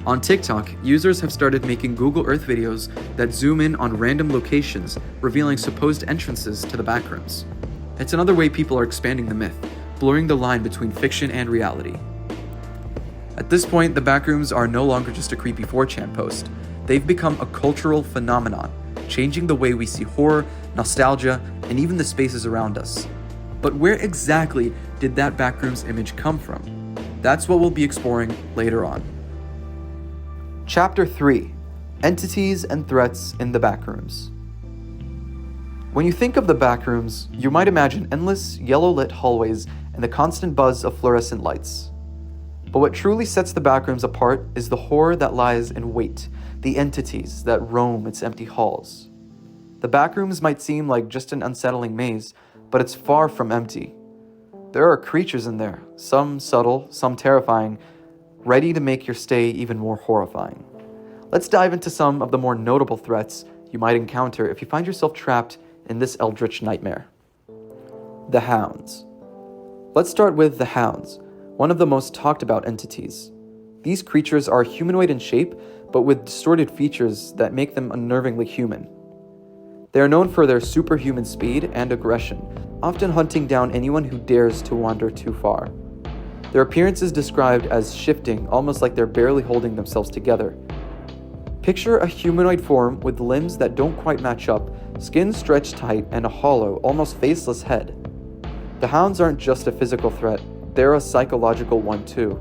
On TikTok, users have started making Google Earth videos that zoom in on random locations, revealing supposed entrances to the Backrooms. It's another way people are expanding the myth, blurring the line between fiction and reality. At this point, the Backrooms are no longer just a creepy 4chan post. They've become a cultural phenomenon, changing the way we see horror, nostalgia, and even the spaces around us. But where exactly did that Backrooms image come from? That's what we'll be exploring later on. Chapter 3. Entities and Threats in the Backrooms. When you think of the Backrooms, you might imagine endless, yellow-lit hallways and the constant buzz of fluorescent lights. But what truly sets the Backrooms apart is the horror that lies in wait, the entities that roam its empty halls. The Backrooms might seem like just an unsettling maze, but it's far from empty. There are creatures in there, some subtle, some terrifying, ready to make your stay even more horrifying. Let's dive into some of the more notable threats you might encounter if you find yourself trapped in this eldritch nightmare. The Hounds. Let's start with the Hounds, one of the most talked about entities. These creatures are humanoid in shape, but with distorted features that make them unnervingly human. They are known for their superhuman speed and aggression, often hunting down anyone who dares to wander too far. Their appearance is described as shifting, almost like they're barely holding themselves together. Picture a humanoid form with limbs that don't quite match up, skin stretched tight, and a hollow, almost faceless head. The Hounds aren't just a physical threat, they're a psychological one too.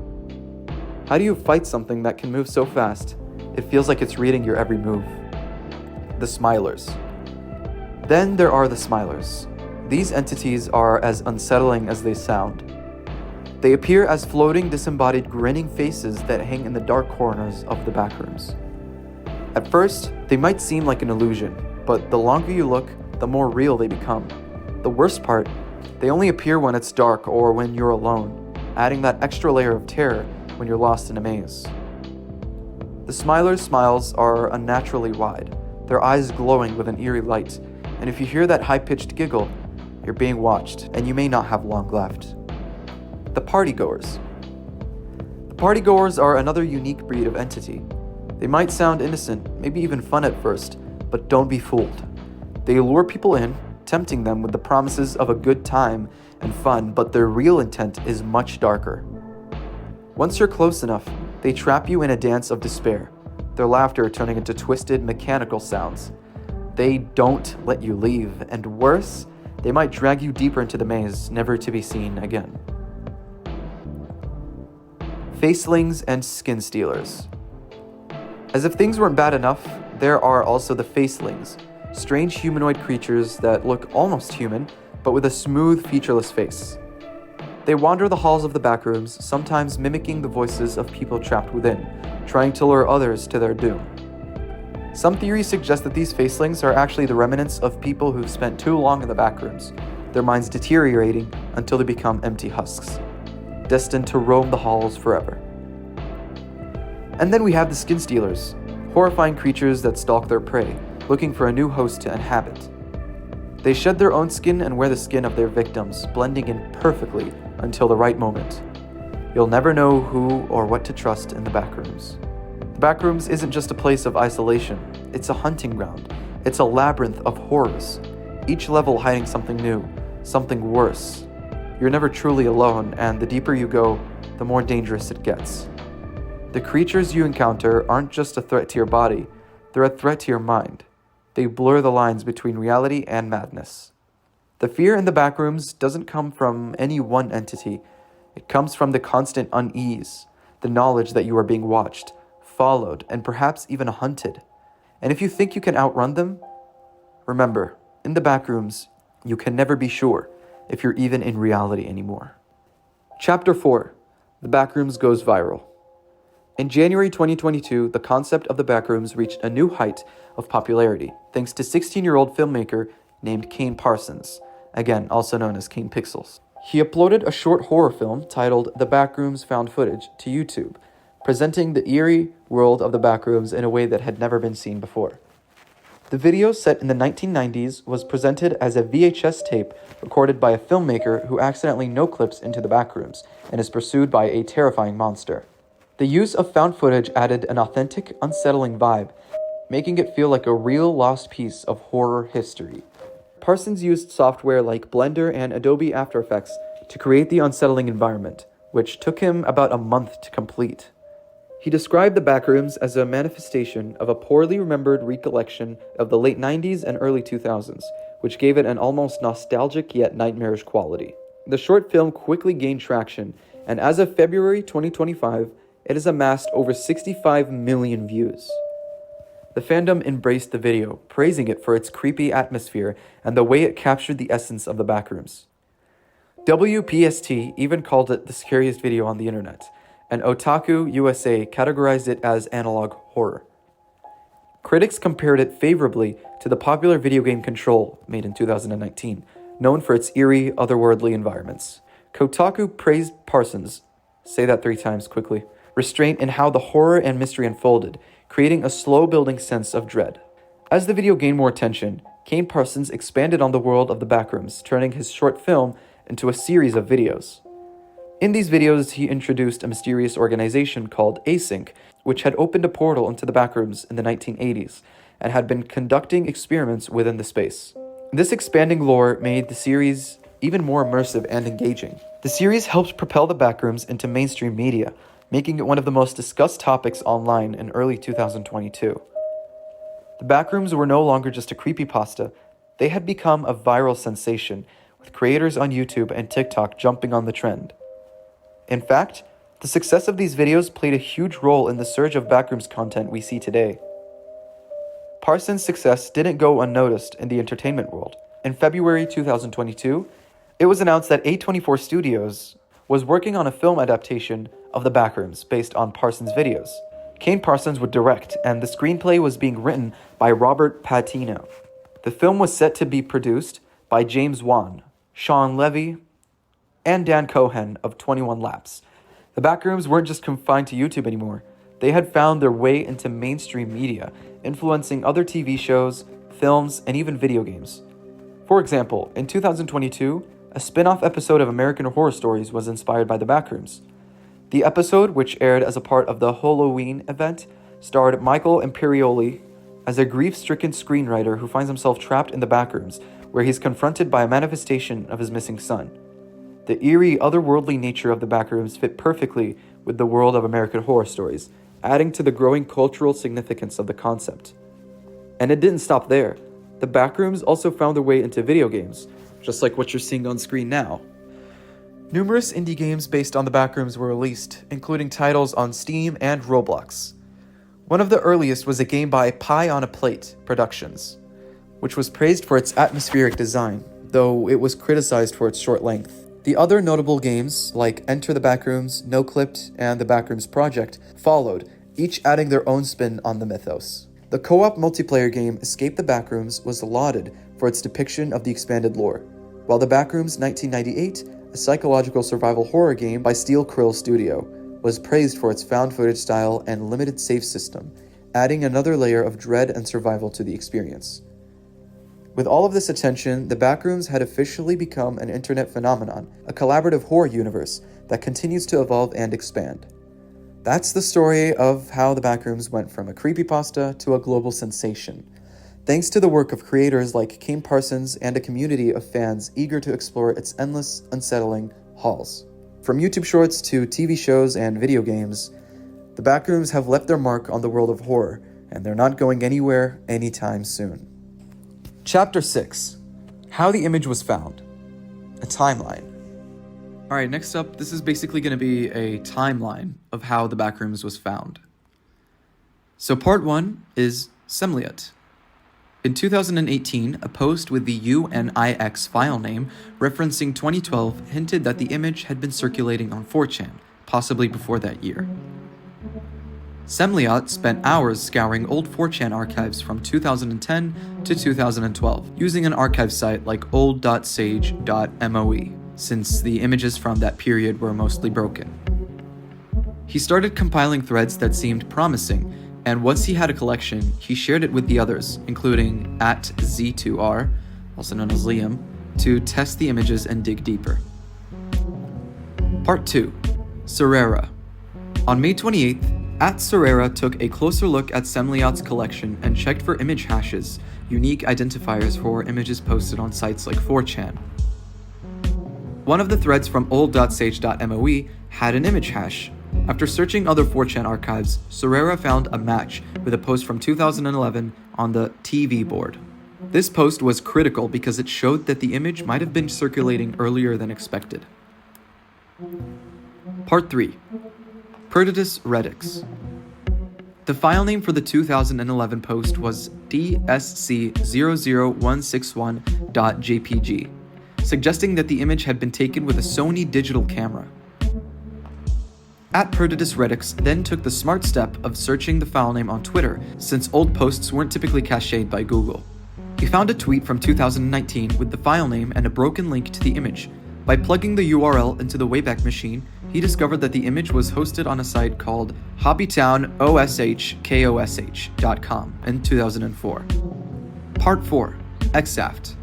How do you fight something that can move so fast? It feels like it's reading your every move. The Smilers. Then there are the Smilers. These entities are as unsettling as they sound. They appear as floating, disembodied, grinning faces that hang in the dark corners of the Backrooms. At first, they might seem like an illusion, but the longer you look, the more real they become. The worst part, they only appear when it's dark or when you're alone, adding that extra layer of terror when you're lost in a maze. The Smilers' smiles are unnaturally wide, their eyes glowing with an eerie light, and if you hear that high-pitched giggle, you're being watched, and you may not have long left. The Partygoers. The Partygoers are another unique breed of entity. They might sound innocent, maybe even fun at first, but don't be fooled. They lure people in, tempting them with the promises of a good time and fun, but their real intent is much darker. Once you're close enough, they trap you in a dance of despair, their laughter turning into twisted, mechanical sounds. They don't let you leave, and worse, they might drag you deeper into the maze, never to be seen again. Facelings and Skin Stealers. As if things weren't bad enough, there are also the Facelings, strange humanoid creatures that look almost human, but with a smooth, featureless face. They wander the halls of the Backrooms, sometimes mimicking the voices of people trapped within, trying to lure others to their doom. Some theories suggest that these Facelings are actually the remnants of people who've spent too long in the Backrooms, their minds deteriorating until they become empty husks, destined to roam the halls forever. And then we have the Skin Stealers, horrifying creatures that stalk their prey, looking for a new host to inhabit. They shed their own skin and wear the skin of their victims, blending in perfectly until the right moment. You'll never know who or what to trust in the Backrooms. The Backrooms isn't just a place of isolation, it's a hunting ground. It's a labyrinth of horrors, each level hiding something new, something worse. You're never truly alone, and the deeper you go, the more dangerous it gets. The creatures you encounter aren't just a threat to your body, they're a threat to your mind. They blur the lines between reality and madness. The fear in the Backrooms doesn't come from any one entity. It comes from the constant unease, the knowledge that you are being watched, followed, and perhaps even hunted. And if you think you can outrun them, remember, in the Backrooms, you can never be sure if you're even in reality anymore. Chapter 4. The Backrooms goes viral. In January 2022, the concept of the Backrooms reached a new height of popularity, thanks to 16-year-old filmmaker named Kane Parsons, again also known as Kane Pixels. He uploaded a short horror film titled The Backrooms Found Footage to YouTube, presenting the eerie world of the Backrooms in a way that had never been seen before. The video, set in the 1990s, was presented as a VHS tape recorded by a filmmaker who accidentally no-clips into the Backrooms and is pursued by a terrifying monster. The use of found footage added an authentic, unsettling vibe, making it feel like a real lost piece of horror history. Parsons used software like Blender and Adobe After Effects to create the unsettling environment, which took him about a month to complete. He described the Backrooms as a manifestation of a poorly remembered recollection of the late 90s and early 2000s, which gave it an almost nostalgic yet nightmarish quality. The short film quickly gained traction, and as of February 2025, it has amassed over 65 million views. The fandom embraced the video, praising it for its creepy atmosphere and the way it captured the essence of the Backrooms. WPST even called it the scariest video on the internet, and Otaku USA categorized it as analog horror. Critics compared it favorably to the popular video game Control, made in 2019, known for its eerie, otherworldly environments. Kotaku praised Parsons, say that 3 times quickly, restraint in how the horror and mystery unfolded, creating a slow-building sense of dread. As the video gained more attention, Kane Parsons expanded on the world of the Backrooms, turning his short film into a series of videos. In these videos, he introduced a mysterious organization called Async, which had opened a portal into the Backrooms in the 1980s and had been conducting experiments within the space. This expanding lore made the series even more immersive and engaging. The series helped propel the Backrooms into mainstream media, making it one of the most discussed topics online in early 2022. The Backrooms were no longer just a creepypasta, they had become a viral sensation, with creators on YouTube and TikTok jumping on the trend. In fact, the success of these videos played a huge role in the surge of Backrooms content we see today. Parsons' success didn't go unnoticed in the entertainment world. In February 2022, it was announced that A24 Studios was working on a film adaptation of the Backrooms based on Parsons' videos. Kane Parsons would direct, and the screenplay was being written by Robert Patino. The film was set to be produced by James Wan, Sean Levy, and Dan Cohen of 21 Laps. The Backrooms weren't just confined to YouTube anymore. They had found their way into mainstream media, influencing other TV shows, films, and even video games. For example, in 2022, a spin-off episode of American Horror Stories was inspired by the Backrooms. The episode, which aired as a part of the Halloween event, starred Michael Imperioli as a grief-stricken screenwriter who finds himself trapped in the Backrooms, where he's confronted by a manifestation of his missing son. The eerie, otherworldly nature of the Backrooms fit perfectly with the world of American Horror Stories, adding to the growing cultural significance of the concept. And it didn't stop there. The Backrooms also found their way into video games, just like what you're seeing on screen now. Numerous indie games based on the Backrooms were released, including titles on Steam and Roblox. One of the earliest was a game by Pie on a Plate Productions, which was praised for its atmospheric design, though it was criticized for its short length. The other notable games, like Enter the Backrooms, NoClipped, and the Backrooms Project, followed, each adding their own spin on the mythos. The co-op multiplayer game Escape the Backrooms was lauded for its depiction of the expanded lore, while the Backrooms 1998, a psychological survival horror game by Steel Krill Studio, was praised for its found footage style and limited save system, adding another layer of dread and survival to the experience. With all of this attention, the Backrooms had officially become an internet phenomenon, a collaborative horror universe that continues to evolve and expand. That's the story of how the Backrooms went from a creepypasta to a global sensation, thanks to the work of creators like Kane Parsons and a community of fans eager to explore its endless, unsettling halls. From YouTube shorts to TV shows and video games, the Backrooms have left their mark on the world of horror, and they're not going anywhere anytime soon. Chapter 6. How the image was found. A timeline. Alright, next up, this is basically going to be a timeline of how the Backrooms was found. So part 1 is Semliot. In 2018, a post with the UNIX file name referencing 2012 hinted that the image had been circulating on 4chan, possibly before that year. Semliot spent hours scouring old 4chan archives from 2010 to 2012, using an archive site like old.sage.moe, since the images from that period were mostly broken. He started compiling threads that seemed promising, and once he had a collection, he shared it with the others, including @Z2R, also known as Liam, to test the images and dig deeper. Part 2. Serera. On May 28th, @Serera took a closer look at Semliot's collection and checked for image hashes, unique identifiers for images posted on sites like 4chan. One of the threads from old.sage.moe had an image hash. After searching other 4chan archives, Serera found a match with a post from 2011 on the TV board. This post was critical because it showed that the image might have been circulating earlier than expected. Part 3. Perditus Redix. The file name for the 2011 post was dsc00161.jpg, suggesting that the image had been taken with a Sony digital camera. @Perditus then took the smart step of searching the file name on Twitter, since old posts weren't typically cached by Google. He found a tweet from 2019 with the file name and a broken link to the image. By plugging the URL into the Wayback Machine, he discovered that the image was hosted on a site called hobbytownoshkosh.com in 2004. Part 4. Exaft.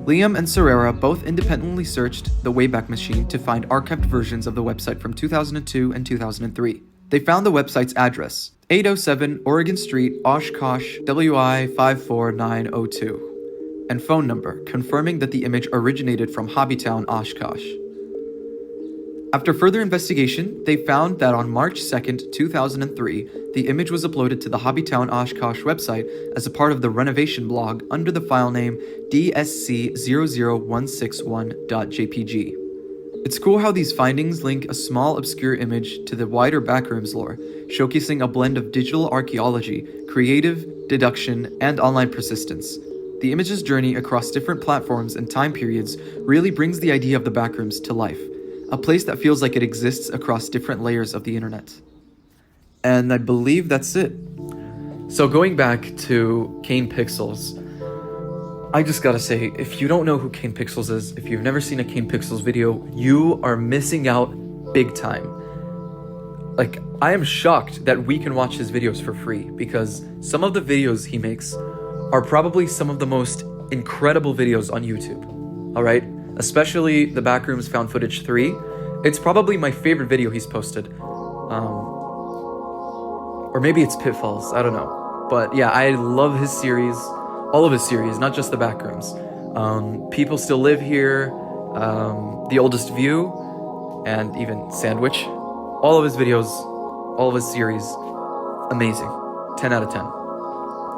Liam and Serrera both independently searched the Wayback Machine to find archived versions of the website from 2002 and 2003. They found the website's address, 807 Oregon Street, Oshkosh, WI 54902, and phone number, confirming that the image originated from Hobbytown, Oshkosh. After further investigation, they found that on March 2nd, 2003, the image was uploaded to the Hobbytown Oshkosh website as a part of the renovation blog under the file name dsc00161.jpg. It's cool how these findings link a small obscure image to the wider Backrooms lore, showcasing a blend of digital archaeology, creative deduction, and online persistence. The image's journey across different platforms and time periods really brings the idea of the Backrooms to life. A place that feels like it exists across different layers of the internet. And I believe that's it. So going back to Kane Pixels, I just gotta say, if you don't know who Kane Pixels is, if you've never seen a Kane Pixels video, you are missing out big time. Like, I am shocked that we can watch his videos for free, because some of the videos he makes are probably some of the most incredible videos on YouTube, alright? Especially the Backrooms Found Footage 3. It's probably my favorite video he's posted. Or maybe it's Pitfalls, I don't know. But yeah, I love his series, all of his series, not just the Backrooms. People Still Live Here, The Oldest View, and even Sandwich. All of his videos, all of his series, amazing. 10 out of 10.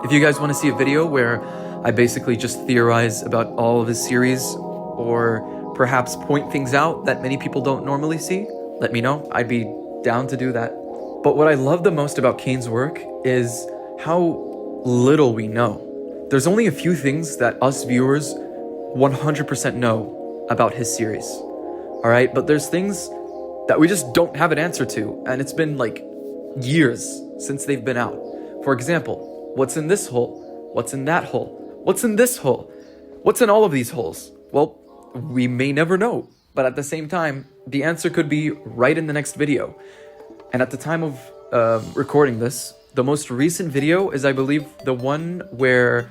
If you guys want to see a video where I basically just theorize about all of his series, or perhaps point things out that many people don't normally see, let me know. I'd be down to do that. But what I love the most about Kane's work is how little we know. There's only a few things that us viewers 100% know about his series. Alright, but there's things that we just don't have an answer to, and it's been like years since they've been out. For example, what's in this hole? What's in that hole? What's in this hole? What's in all of these holes? Well, we may never know, but at the same time, the answer could be right in the next video. And at the time of recording this, the most recent video is, I believe, the one where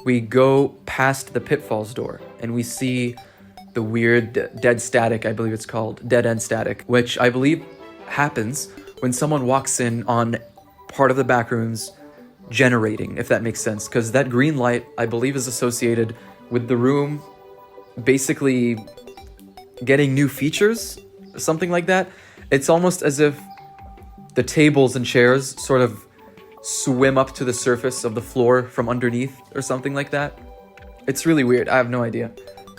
we go past the Pitfalls door and we see the weird dead static, I believe it's called, dead end static, which I believe happens when someone walks in on part of the Backrooms generating, if that makes sense, because that green light, I believe, is associated with the room basically getting new features, something like that. It's almost as if the tables and chairs sort of swim up to the surface of the floor from underneath or something like that. It's really weird. I have no idea.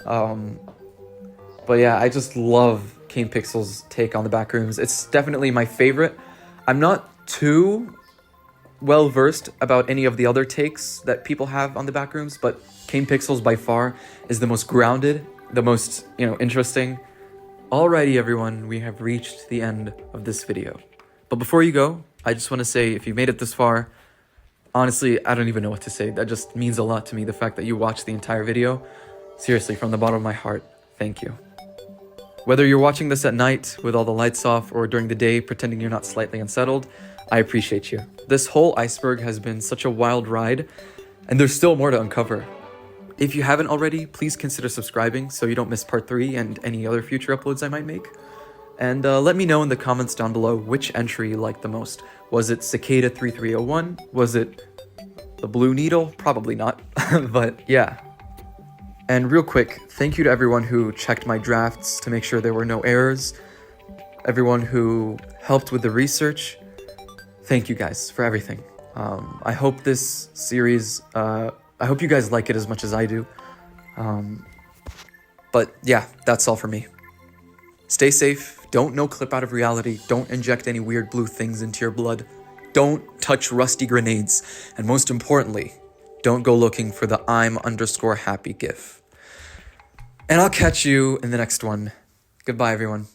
But yeah, I just love Kane Pixels' take on the Backrooms. It's definitely my favorite. I'm not too well versed about any of the other takes that people have on the Backrooms, but Kane Pixels by far is the most grounded, the most, interesting. Alrighty everyone, we have reached the end of this video. But before you go, I just want to say, if you made it this far, honestly, I don't even know what to say. That just means a lot to me, the fact that you watched the entire video. Seriously, from the bottom of my heart, thank you. Whether you're watching this at night with all the lights off or during the day pretending you're not slightly unsettled, I appreciate you. This whole iceberg has been such a wild ride, and there's still more to uncover. If you haven't already, please consider subscribing so you don't miss part 3 and any other future uploads I might make. And let me know in the comments down below which entry you liked the most. Was it Cicada 3301? Was it the Blue Needle? Probably not, but yeah. And real quick, thank you to everyone who checked my drafts to make sure there were no errors. Everyone who helped with the research. Thank you guys for everything. I hope this series, I hope you guys like it as much as I do. But yeah, that's all for me. Stay safe, don't no clip out of reality, don't inject any weird blue things into your blood. don't touch rusty grenades. And most importantly, don't go looking for the I'm_happy gif. And I'll catch you in the next one. Goodbye, everyone.